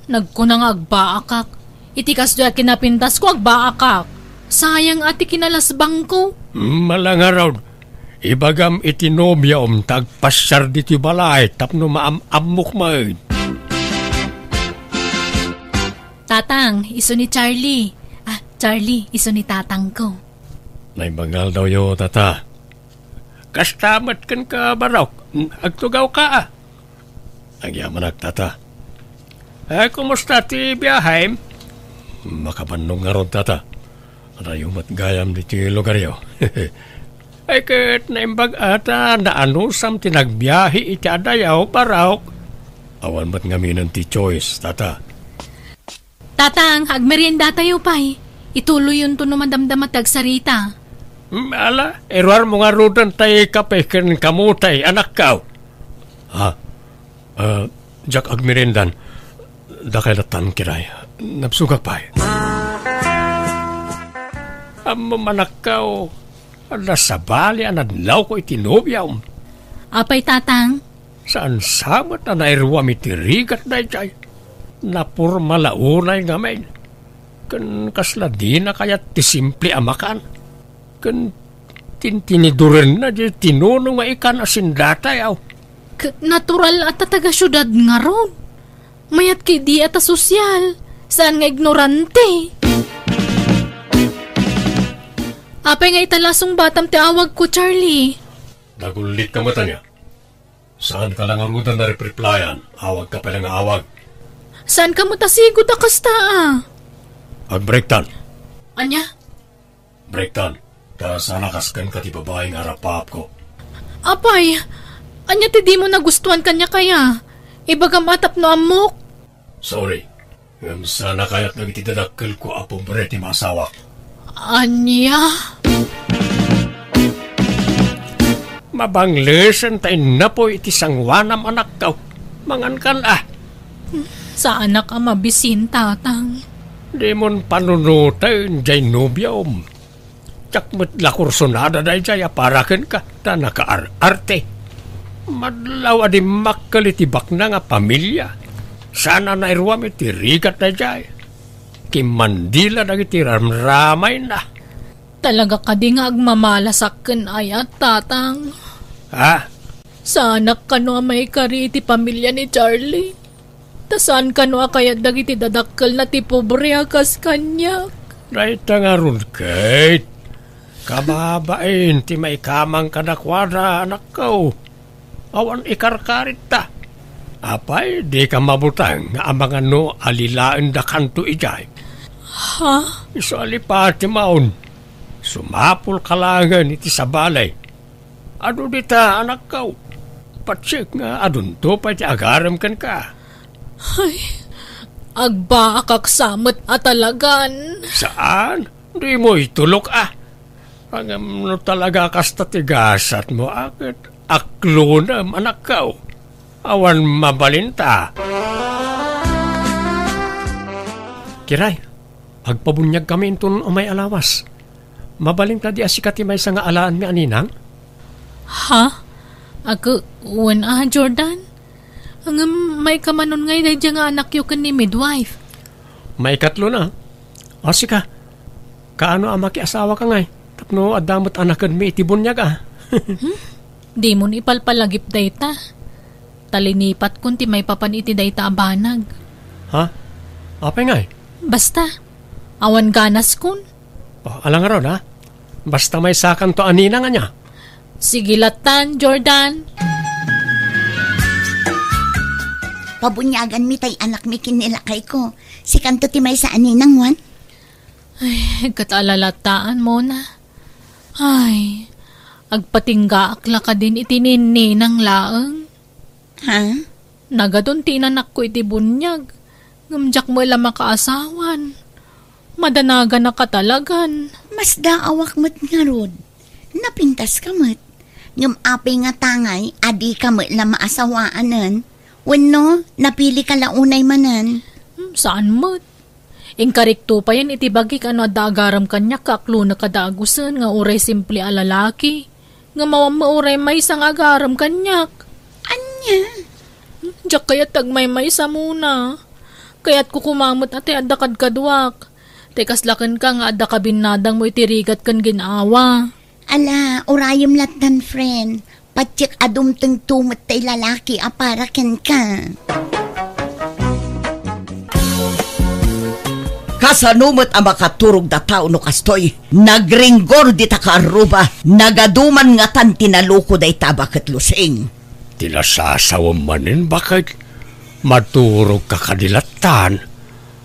Nagkunang agbaakak. Itikas doon kinapintas ko agbaakak. Sayang ati kinalasbang ko. Malangaraw. Ibagam itinobyam tagpasyar diti balay tapno maamamok main. Tatang, iso ni Charlie. Charlie, iso ni tatang ko. Naibangal daw yo, tata. Kastamat kan ka baraw. Agtugaw ka Nagyaman tata. Kumusta ti biyahe? Makabanong nga ron, tata. Rayumat gayam di ti lugar yo. Ay kat naimbag ata na anusam tinagbiyahe iti adayaw baraw. Awan ba't ngaminan ti choice, tata? Tatang, agmerienda tayo pa'y. Ituloy yun to numadamdamat tagsarita. Ala, erwar mo nga rudan tayo kape kan kamutay, anak ka. Jak agmirendan, dakilatan kiray, napsugak pa. Manak ka o, nasabali anadlaw ko itinobyaw. Apay tatang? Saan sabat na nairwam itirigat na ichay? Napurmalaunay nga men. Kan kasla di na kaya ti simple amakan. Kan tintiniduren na di tinunong nga ikan asindata yaw. Natural at taga-syudad nga ron. Mayat kay di at sosyal. Saan nga ignorante? Apay nga italasong batam ti awag ko, Charlie. Nagulit ka mata niya. Saan ka lang arudan na repliyan? Awag ka pa lang awag. Saan ka mo tasigod akasta Agbrektan. Anya? Brektan. Ta sana kaskan ka ti babaeng harapap ko. Apay, anya ti di mo nagustuhan kanya kaya? Ibaga matap no amok. Sorry. Sana kaya't nagitidadakkel ko apong bre ti masawa. Anya? Mabanglesan tayo na po iti sangwanam anak ka. Mangan kan Sa anak ang mabisin, tatang. Di mon panunutan jay nobyom. Tsak mo't lakursonada day jay aparakan ka ta nakaarte. Madlaw adi makalitibak na nga pamilya. Sana nairwam iti rigat day jay. Kimandila na iti ramramay na. Talaga ka di nga agmamalasakken ayat, tatang. Sa anak ka no may kari iti pamilya ni Charlie. Tasan ka no kaya dagiti dadakkel na ti pobre akas kanyak. Right nga ron, Kate. Kababain ti may kamang kanakwada anak ko. Awan ikarkarit ta. Apay, di ka mabutang nga amangan no alilaan da kanto ijay. Iso alipati maun. Sumapul kalangan iti sabalay. Ano dita anak ko? Patsik nga adun to pa ti agaram kan ka. Agba akaksamot atalagan. Saan? Di mo itulok Ang no talaga kasta tigasat mo akit. Aklo na anak ka. Awan mabalinta. Kiray, agpabunyag kami intun umay alawas. Mabalinta di asikati may nga alaan mi aninang? Ha? Ako, Jordan? Ang may kamanon ngay na dyan nga anak yu kan ni midwife. May katlo na. O sika, kaano amaki asawa ka ngay? Tapno adamot anakan mi itibunyag Di mo ipalpalagip dayta. Talinipat kun ti may papan iti dayta abanag. Ha? Apay ngay? Basta, awan ganas kun. Alang ron Basta may sakan to anina nga niya. Sige latan, Jordan. Pabunyagan mi tay anak mi kinilakay ko. Si kanto ti may sa aninang wan. Ay, katalalataan mo na. Ay, agpatingga akla ka din itinini ng laeng. Ha? Nagadun tinanak ko iti bunyag. Ngamjak mo lang makaasawan. Madanagan na katalagan. Mas daawak mo't nga rod. Napintas ka mo't. Ngam apay nga tangay, adi ka mo't lang maasawaanan. Wano, napili ka launay manan. Saan mo't? Inkarikto pa yan itibagik ano adagaram kanya kaklo na kadagusan nga uray simple alalaki. Nga mauray may isang agaram kanyak. Anya? Diyak kaya't tagmay may isa muna. Kaya't kukumamot ate adakad kadwak. Tekas lakan ka nga adda kabinadang mo itirigat kan ginawa. Ala, urayom latan friend. Patsik adumteng tumot tay lalaki aparakan ka. Kasanumot ang makaturog da tao no kastoy. Nagringgor di ta kaaruba. Nagaduman nga tan tinaluko day tabak at lusing. Tinasasawang manin bakit maturog ka kadilatan.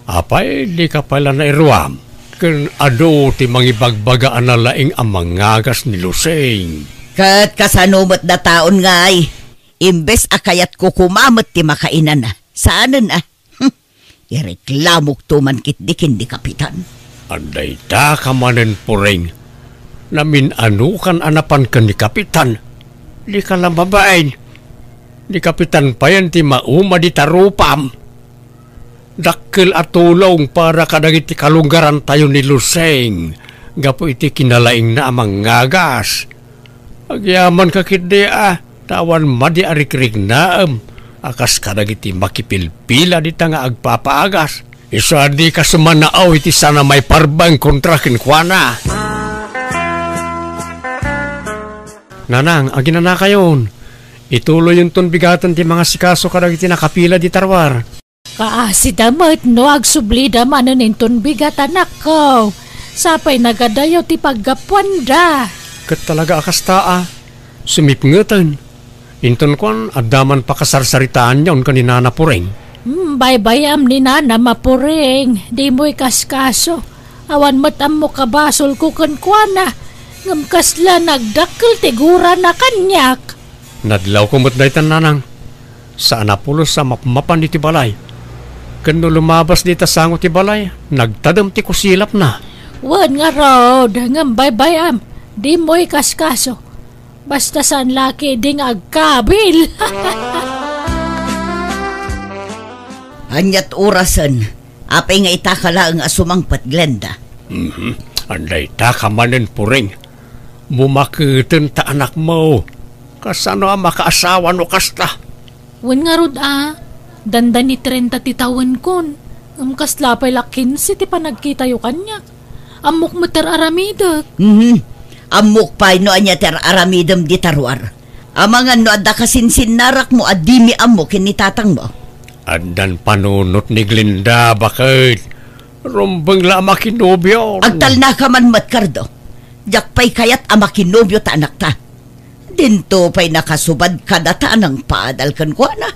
Apay, di ka pala na iruam. Kan ado ti mangibagbagaan na laing ang mangagas ni Lusing. Kat kasanumot da taon nga ay. Imbes akayat ko kumamot ti makainan na. Saanan Ireklamok tuman kitdikin di kapitan. Anday ta ka manen puring. Namin anukan anapan ka ni kapitan. Di ka lang babaen. Di kapitan pa yan ti mauma di tarupam. Dakkel at tulong para kadagit ti kalunggaran tayo ni Luseng. Gapo iti kinalaing na amang ngagas. Agyaman kakit tawan madi arikrik naam. Akas kadagiti makipilpila di nga agpapaagas. Isa di ka sumanaaw iti sana may parbang kontrakin kwa na. Nanang, agina na kayon. Ituloy yung ton bigatan ti mga sikaso kadagiti nakapila di tarwar. Kaasi damat no agsubli daman ninton bigatan ako. Sapay nagadayo ti paggapuanda. Kat talaga akas sumipngetan. Inton kon adaman pa kasarsaritaan yon kanina na puring. Baybayam ni nana mapuring. Di mo'y kaskaso. Awan matam mo kabasol ko kankwana. Ngamkasla nagdakkel tigura na kanyak. Nadlaw ko mo't daytan nanang. Sa anapulos sa mapmapan di balay. Kano lumabas di tasango ti balay, nagtadam ti kusilap na. Wan nga rod, ngam baybayam. Di mo'y kaskaso. Basta saan laki ding agkabil. Anyat orasan, apay nga itakala ang asumangpat Glenda. Anday ta ka manen puring. Bumakiten ta anak mo. Kasano ang makaasawa no kasta? Wan nga rod dandan ni 30 titawan kon. Kaslapay lakin si ti panagkita yu kanyak. Amok mater aramidak. Amok pay no anya ter aramidam di tarwar. Amangan no adda kasinsin narak mo adimi amok kinitatang mo. Andan panunot ni Glinda bakit? Rumbang la makinobyo. Agtal na ka man matkardo. Jakpay kayat amakinobyo ta anak ta. Dinto pay nakasubad ka data ng paadal kan kwa na.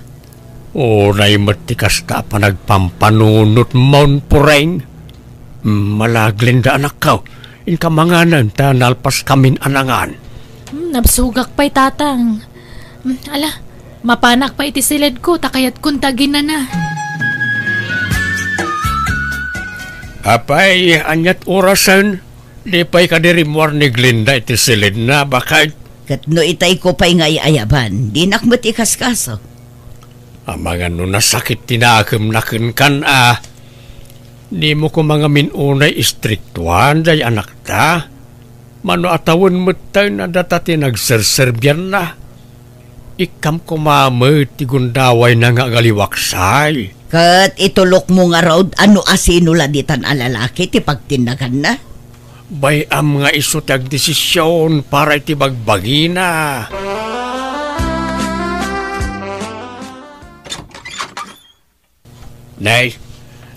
Oray matikas ka pa nagpampanunot maun pureng. Malaglinda anak ka. Inkamanganan ta nalpas kamin anangan. Napsugak pa'y tatang. Ala, mapanak pa iti silid ko takayat kuntagin na. Apay, anyat orasan, di pa'y kadirimuar ni Glinda iti silid na, bakit? Kat no itay ko pa'y nga iayaban, di nakmat ikaskaso. Mga no nasakit tinakam na kan di mo ko mga minunay istriktuan day anak ta. Mano atawon mo tayo na datati nagserserbyan na. Ikam kumamit ti gundaway na nga galiwaksay. Kat itulok mo nga raw, ano asino laditan alalaki ti pagtinagan na? Bayam nga iso tag desisyon para iti bagbagi na. Nay,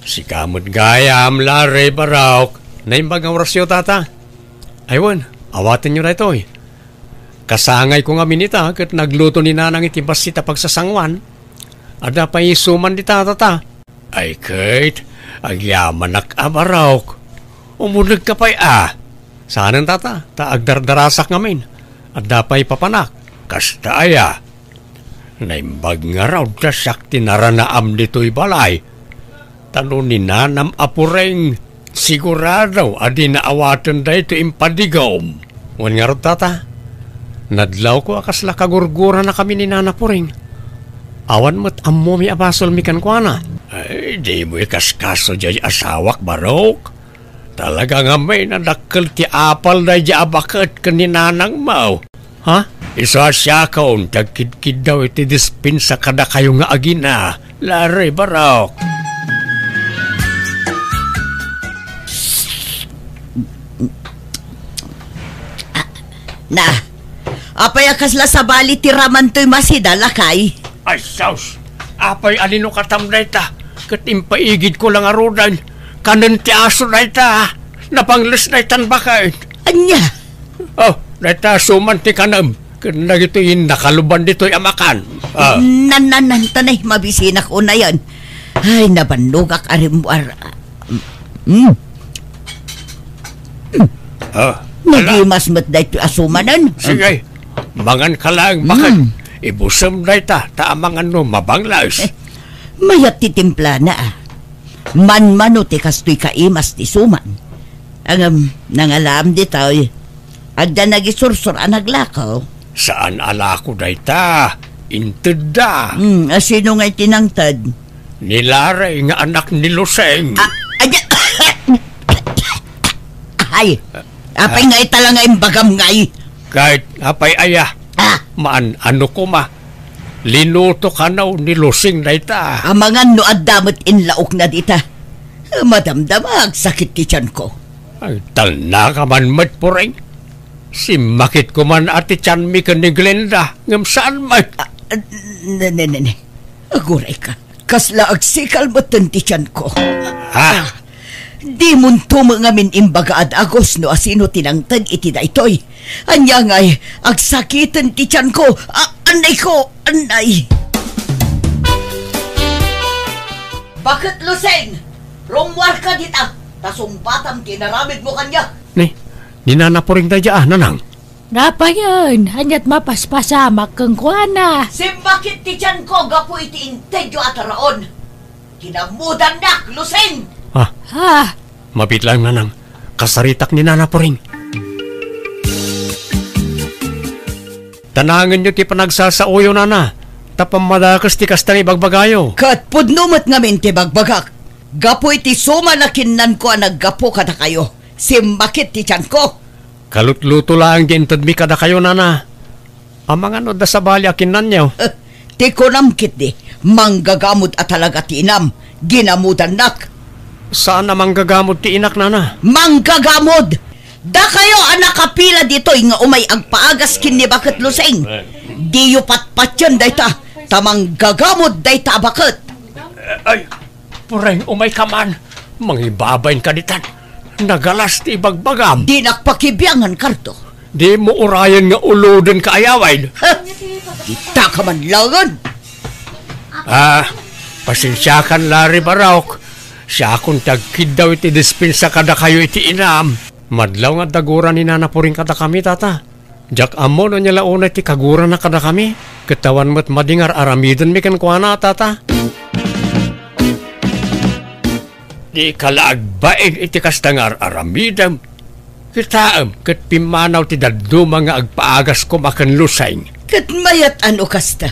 si kamot gayam lare barawk. Nay bagang orasyo tata. Aywan, awatin nyo na ito eh. Kasangay ko nga minita kat nagluto ni nanang iti basita pagsasangwan. Ada pa isuman di tata. Ay kait, agyaman nakabarawk. Umunag ka pa'y Saan tata, taagdardarasak ngamin. Ada pa'y papanak, kasta aya. Naimbag nga raw dasak tinaranaam dito'y balay. Tanong ni nanam apureng, sigurado adi naawatan da ito impadigom. Wan nga raw tata, nadlaw ko akasla kagurgura na kami ni nanapureng. Awan mo't ammo mi abasol mi kankwana. Ay, di mo ikaskaso jay asawak barok. Talaga nga may nadakkel ti apal na jay abakat kaninanang mau. Ha? Isa siya kaon, tagkid-kid daw iti dispensa kada kayo nga agina. Lare barok. Na, apay akasla sa bali ti raman to'y masida lakay. Ay, saus. Apay alino katamday ta. Katimpaigid ko lang arudan. Kanan ti aso na ita. Napangles na itan bakit. Anya? Oh, na ita suman ti kanam. Kanda ito yung nakaluban dito'y amakan. Tanay, mabisinak ko na yan. Ay, nabanugak arimwar. Nagimas mo't na ito asumanan. Sige, mangan ka lang, bakit? Ibusam na ita, taamangan no, mabanglays. Mayat ti timpla na Man-mano ti kastoy kaimas ti suman. Ang nangalam di tayo. Adda nagisursur ang naglakaw. Saan alako da ita? Inted da. Sino nga'y tinangtad? Nilare nga anak ni Luseng. Ay, apay nga'y talangay bagam nga'y. Kahit apay aya. Maan ano ko ma. Linuto ka na ni Luseng na ita. Amangan no adamot inlaok na dita. Madamdamag sakit ti tiyan ko. Ay, tal na ka man matpureng. Si makit ko man ati tiyan mi ka ni Glenda. Ngam saan man? Ne. Aguray ka. Kasla agsikal mo ti tiyan ko. Ha? Di munto mga min imbaga at agos no asino tinangtad iti da itoy. Anya nga'y agsakitan ti tiyan ko. Anay ko, anay. Bakit Luseng? Rumwar ka dita. Tasumbatam tinaramid mo kanya. Ninanapuring da dyan, nanang. Napa yun, hanyat mapaspasamak kang kuana. Si bakit ti tiyan ko gapo iti intedyo at raon. Kinamudan nak, Luseng. Ha? Mabit lang, nanang. Kasaritak ni nanapuring. Tanangan nyo ti panagsasauyo, nana. Tapamadakas ti kastang ibagbagayo. Kat pudnumat ngamin ti bagbagak. Gapo iti suma na kinnan ko ang naggapo kada kayo. Simbakit ti tiyan ko. Kalutluto lang gintad mi kada kayo, nana. Amang ano da sa bali akinnan nyo. Ti konamkit di. Manggagamot at talaga ti inam. Ginamudan nak. Saan na manggagamot ti inak, nana? Manggagamod! Da kayo anak kapila dito nga umay agpaagas kini bakit Luseng. Di yu patpatyan dayta. Tamang gagamod dayta bakit. Ay, pureng umay ka man. Mangibabayin ka ditan. Nagalas ti bagbagam. Di nakpakibiyangan karto. Di mo urayan nga uluden ka ayawain. Kita ka man langan. Pasensyakan lari barawk. Siya akong tagkid daw iti dispensa kada kayo iti inam. Madlaw nga daguran ni nanapuring kada kami, tata. Jak amo no niya launa iti kaguran na kada kami. Katawan mo't madingar aramidan mi kan kuana, tata. Di kalaagbain iti kastangar aramidam. Kitaam kat pimanaw ti daddo mga agpaagas ko makan lusay. Kat mayat ano kasta,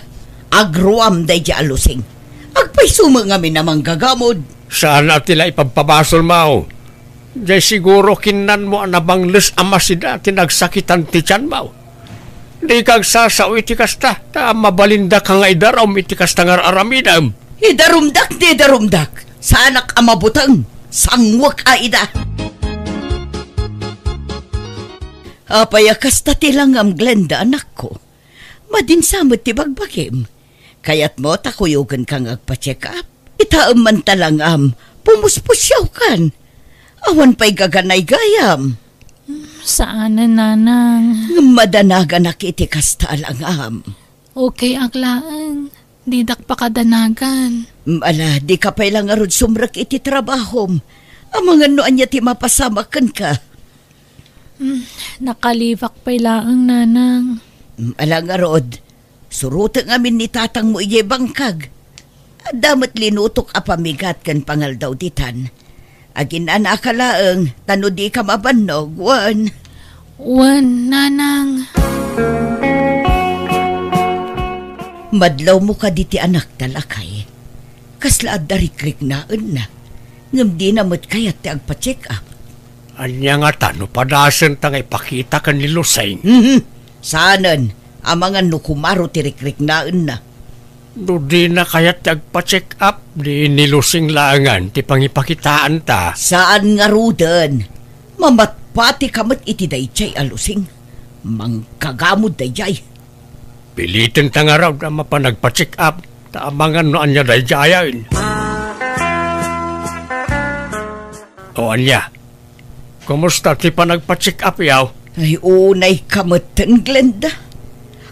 agruam day di alusing. Agpaisuma nga minamang gagamod. Saan na tila ipagpabasol mao? Jay siguro kinan mo ang nabangles amasida tinagsakitan ti tiyan mao. Di kag sasaw iti kasta, ta mabalinda ka nga idarom iti kastangar aramidam. Idarumdak di darumdak, sa anak amabutang, sangwak aida. Apaya kasta tilang am Glenda anak ko. Madinsamot ti bagbakim. Kayat mo takuyugan kang agpa-check up. Itaam man talang pumuspusyaw kan. Awan pa'y gaganay gayam. Saan na, nanang? Madanaga na kiti kasta lang Okay, aklaan. Didak pa kadanagan. Ala, di ka pa'y lang arod sumrak iti trabahom. Ang mga noan niya ti mapasamakan ka. Nakalivak pa'y laang, nanang. Ala nga rod, surutang amin ni tatang mo iyay bangkag. Damat linutok apamigat kan pangal daw ditan. Agin anakalaang, tano di ka mabanog, wan. Wan, nanang. Madlaw mo ka diti anak talakay. Kaslaad darikrik naan na. Ngam di namot kayat ti agpa-check up. Anya nga tano padasan tangay pakita kan ni Lusay. Saanan, ang mga nukumaro ti rikrik naan na. Do di na kayat ti agpa-check up, di nilusing laangan ti pangipakitaan ta. Saan nga rudan? Mamatpati kamat iti dayjay alusing. Mangkagamod dayjay. Pilitin ta nga raw na mapanagpa-check up, taamangan no anya dayjayain. O anya, kumusta ti panagpa-check up yaw? Ay unay kamatan, Glenda.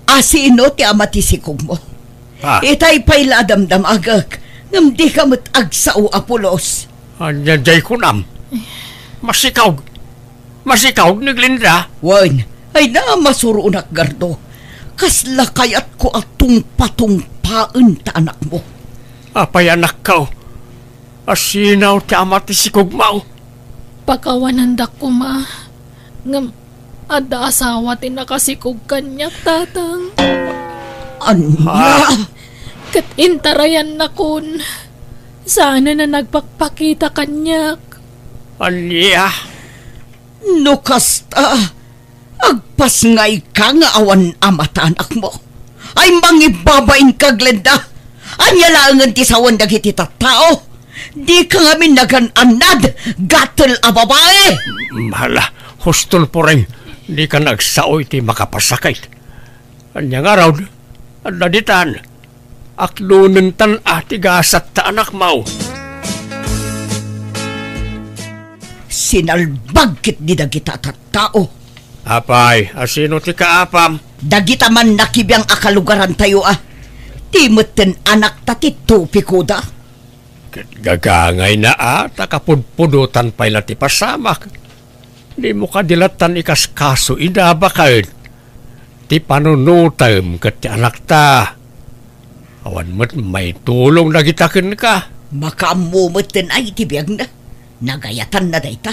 Asino ti amatisikog mo? Itay pa'y ladamdam agak, ngam di kamat agsao apulos. Anya jay kunam. Masikaw ni Glenda. Wan, ay na masurunak gardo. Kasla kayat ko atong patungpaan ta anak mo. Apay anak ka, asinaw ti amatisikog mo. Pagkawanandak ko, ma. Ngam, ada asawa tinakasikog kanyak, tatang. Anya? Kat intarayan na kun. Sana na nagpakpakita kanyak. Anya? No kasta, agpas ngay ka nga awan amata anak mo. Ay mangibabain ka, Glenda. Anya laangan ti sawan dagiti tattao. Di ka nga minagananad, gatel a babae. Mahala, hustol po rin. Di ka nagsaoy ti makapasakay. Anya nga raw, adaditan, aklunan tan atigasat ta anak mau. Sinalbagkit di dagita tattao. Apay, asino ti kaapam? Dagita man nakibiyang akalugaran tayo Timuten anak tati tupi kuda. Gagangay na takapudpudutan pa'y lati pasamak. Di mo kadilatan ikas kaso idabakain. Ti panunutam kat ti anak ta. Awan mo't may tulong na gitakin ka. Makamumuten ay tibiyag na. Nagayatan na dayta.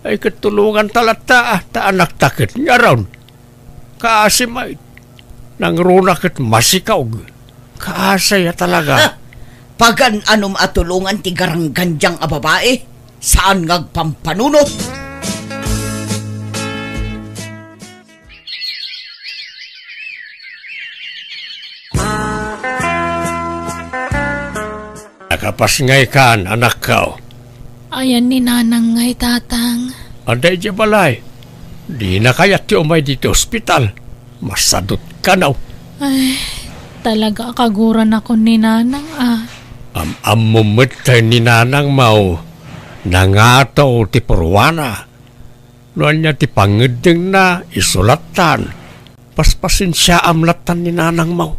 Ay katulungan talata ta anak takit nga raon. Kaasi may nangrunakit masikaw. Kaasaya talaga. Pagan anong atulungan ti garanggandyang a babae, saan ngagpampanunot? Nakapasngay kan, anak ka. Ayan ni nanang ngay, tatang. Anday di balay. Di na kaya ti umay dito ospital. Masadot ka na. Ay, talaga kaguran ako ni nanang Amumutay ni nanang mau. Nangataw ti purwana. Noan niya ti pangedeng na isulatan. Paspasin siya amlatan ni nanang mau.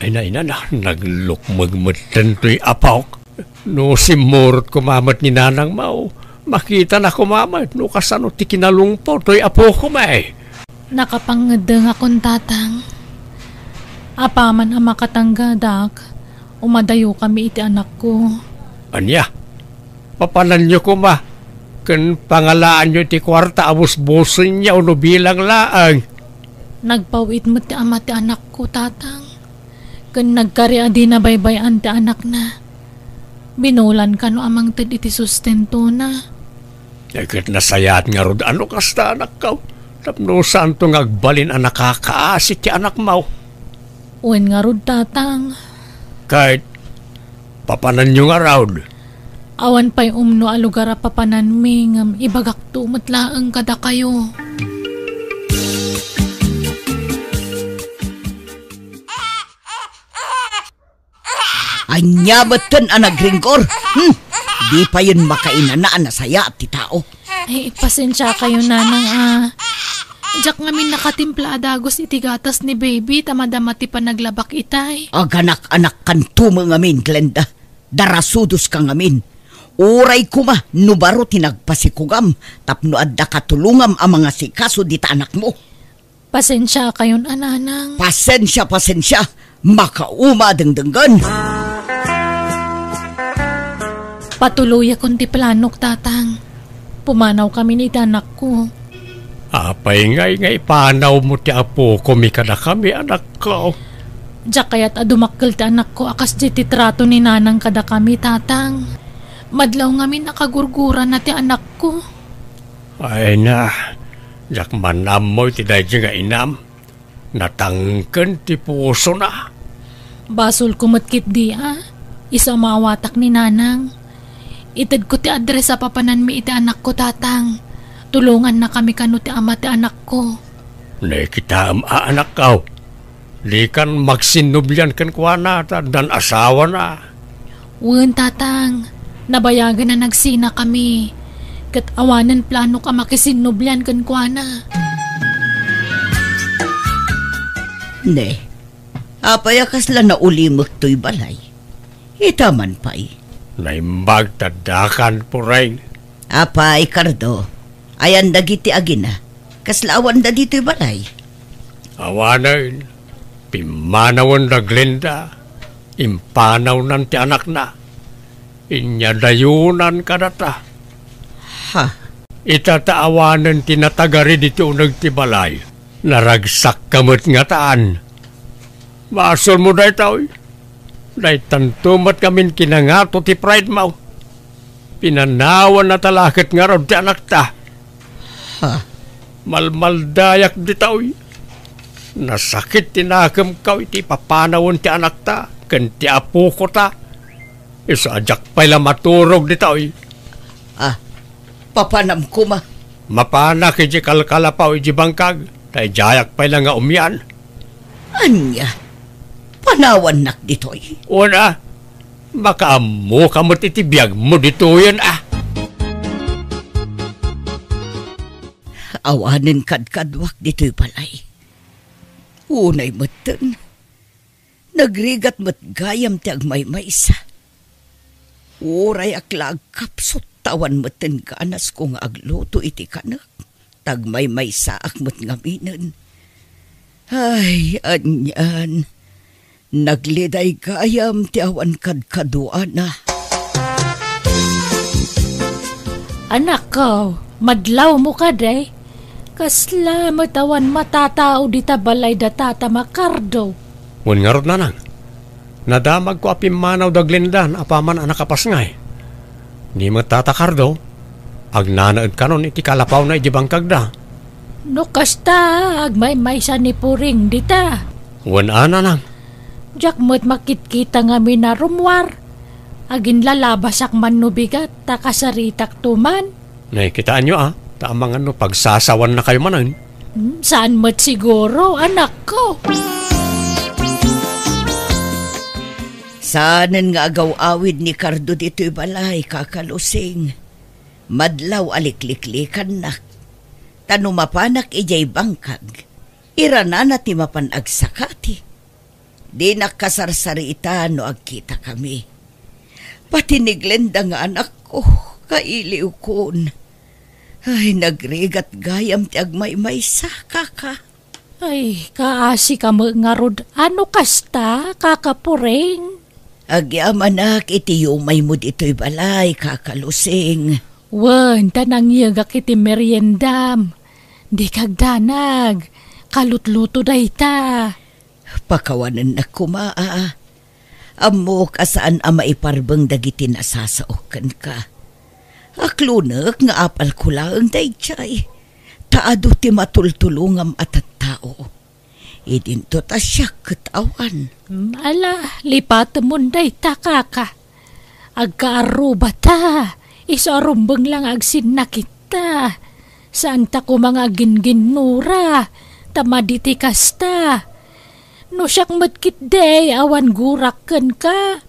Ay na, naglukmagmatan to'y apawk. No simurot kumamat ni nanang mau. Makita na kumamat. No kasano ti kinalungpo to'y apo kumay. Nakapangedeng akong tatang. Apaman ang makatanggadak. Umadayo kami iti anak ko. Anya? papanan nyo ko ma. Kan pangalaan nyo ti kwarta abos-bosin niya uno bilang laang. Nagpawit mo ti ama ti anak ko, tatang. Kan nagkariya di na baybayan ti anak na. Binulan ka no amang tid iti sustento na. Ikit nasayat nga rod ano kasta anak ka. Tapno saan to ngagbalin ang nakakaasit ti anak mo. Uwan nga rod, tatang. Kahit papanan nyo nga raod. Awan pa'y umno a lugar a papanan mi ngam ibagak tumatlaang kada kayo. Anya beten anak gringkor. Di pa yun makainanaan na saya at ti tao. Ay, pasensya kayo, nanang Jak ngamin nakatimpla adagos iti gatas ni baby tamadama ti panaglabak itay. Aganak-anak kan tumangamin, Glenda. Darasudos ka ngamin. Uray kuma, nubaro tinagpasikugam. Tapno adda katulungam ang mga sikaso dita anak mo. Pasensya kayon, ananang. Pasensya. Makauma dengdenggan. Patuloy akong ti planok, tatang. Pumanaw kami ni anak ko. Apay nga ipanaw mo ti apo kumikada kami anak ko. Jak kaya't adumakkel ti anak ko akas di ti trato ni nanang kada kami, tatang. Madlaw ngamin nakagurguran na ti anak ko. Ay na, jak manam mo ti dahi nga inam. Natangken ti puso na. Basol kumatkit di isa mawatak ni nanang. Itad ko ti address sa papanan mi iti anak ko, tatang. Tulungan na kami kanu ti ama ti anak ko. Nakita anak ko. Di kan magsinubyan kan kuha na dan asawa na. Uwan, tatang. Nabayagan na nagsina kami. Kat awanan plano ka makisinubyan kan kuha na. Ne, apayakas lang na ulimok to'y balay. Itaman pa'y. Naimbag tadakan po rin. Apay, Cardo. Ayan dagiti agina. Kaslaawan da dito'y balay. Awanan, pimanawan da Glenda. Impanaw nan ti anak na. Inyadayunan ka data. Ha? Itataawanan tinatagari dito nagtibalay. Naragsak kamot nga taan. Masol mo dahi tao'y. Dahi tantumat kamin kinangato ti pride mo. Pinanawan na talakit nga raw ti anak ta. Ha? Malmaldayak di tao'y. Nasakit tinakam kaw iti papanawon ti anak ta. Kan ti apo ko ta. Isadyak pa'y maturog di tao'y. Papanam ko ma. Mapanak iti kalkalapaw iti bangkag. Tay jayak pa'y lang nga umyan. Anya? Panawan nak dito'y. Una, makaamu kamot iti biyag mo dito yan Awanin kadkadwak dito'y balay. Unay matan. Nagrigat mat gayam ti agmaymaysa. Uray aklag kapsot tawan matan ganas kong agluto iti kanak. Tagmaymaysa akmat ngaminan. Ay, anyan. Nagliday gayam ti awan kadkaduan na. Anak ko, madlaw mo ka day. Kasla matawan matatao di tabalay da tata Macardo. Ngun nga rod nanang. Nadamag ko apimanaw da Glendan apaman anak kapas ngay. Ni matatakardo. Agnanaad kanon iti kalapaw na iti bangkag da. No kasta, agmay-may sa ni Puring dita. Ngun nanang. Jak mo't makitkita nga minarumwar. Agin lalabasak man nubigat, takasaritak tuman. Nakikitaan nyo Tamang pagsasawan na kayo manan. Saan mo't siguro, anak ko? Saanan nga agaw-awid ni Cardo dito'y balay, kakalusing. Madlaw alikliklikan na. Tanumapanak ijay bangkag. Irana ti mapanagsakati. Di nakasarsarita no agkita kami. Pati ni Glenda nga anak ko, kailiw kon. Ay, nagrigat gayam ti agmaymaysa, kaka. Ay, kaasi ka mo nga rod. Ano kasta, kakapuring? Agyamanak iti umay mo dito'y balay, kakalusing. Wen, tanang yagak iti meriendam. Di kagdanag. Kalutluto day ta. Pakawanan na kumaa. Amo kasaan ama iparbang dagiti nasasaokan ka. Aklunak nga apal ko lang day chay. Taado ti matultulungam at tao. Idinto ta siya katawan. Ala, lipat mo day ta kaka. Agkaaruba ta. Isarumbang lang agsin na kita. Saan ta ko mga ginginura. Tamaditi kasta. No siyak matkit day awan gurakan ka.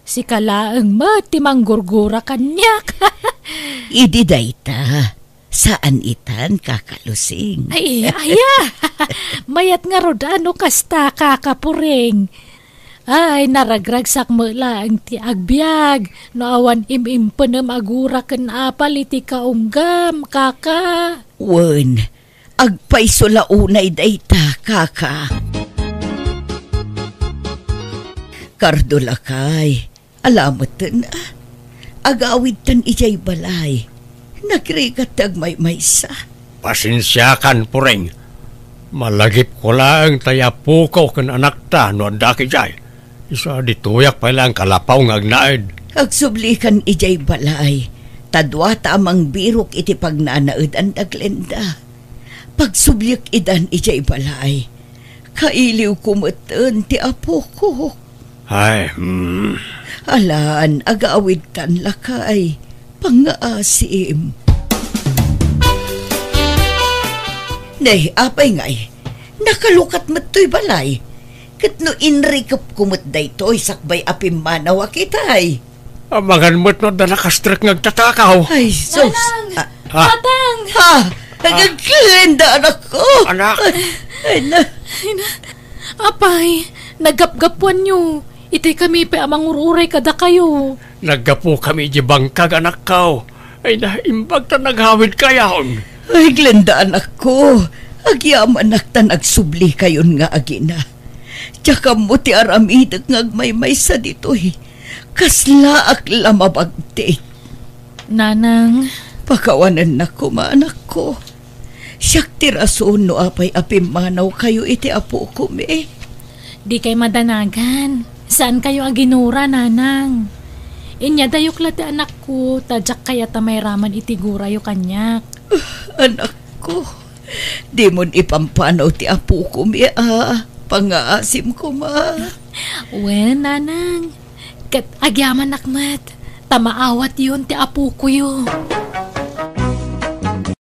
Si kalaang timang gurgura kanyak. Idi day ta. Saan itan kakalusing? Ay, aya. Mayat nga rodano kasta kakapuring. Ay, naragragsak mo lang ti agbyag. No awan imimpenem agura ken apal iti kaunggam, kaka. Wen, agpaiso launay dayta, kaka. Kardulakay, alamot na. Agawid tan ijay balay. Nagrigat agmay-maysa. Pasensyakan, puring. Malagip ko lang tayapukaw kan anak ta no anda kijay. Isa dituyak pa lang kalapaw ngagnaid. Agsublikan ijay balay. Tadwa tamang birok iti pagnanaid ang taglenda. Pagsublik idan ijay balay. Kailiw kumatan ti apo ko. Ay, Alaan, agawid tan lakay. Pangaasim. Nay, apay ngay. Nakalukat mato'y balay. Kat no inrikap kumot daytoy sakbay apim manawa kitay. amangan mo't no na nakastrak ngagtatakaw. Ay, sus. Tatang! Ha? Nagaglinda anak ko. Anak. Ay, na. Apay, nagapgapuan nyo. Itay kami pa amang ururay kada kayo. Naggapo kami di bangkag anak kao. Ay naimbag ta naghawid kayaon. Ay, Glenda anak ko. Agyaman anak ta nagsubli kayon nga agina. Tsaka mo ti aramidag ngagmaymay sa dito'y. Kaslaak lamabagti. Nanang, Pakawanan na ko, maanak ko. Siyak ti rason no apay apimanaw kayo iti apo ko me. di kay madanagan. Saan kayo aginura, nanang? Inya dayok lati anak ko, tadyak kaya tamay raman itigura yo kanyak. Anak ko, di mon ipampanaw ti apo ko me Pangaasim ko ma. Wen, nanang. Kat agyaman nakmat. Tamaawat yun ti apo ko yo.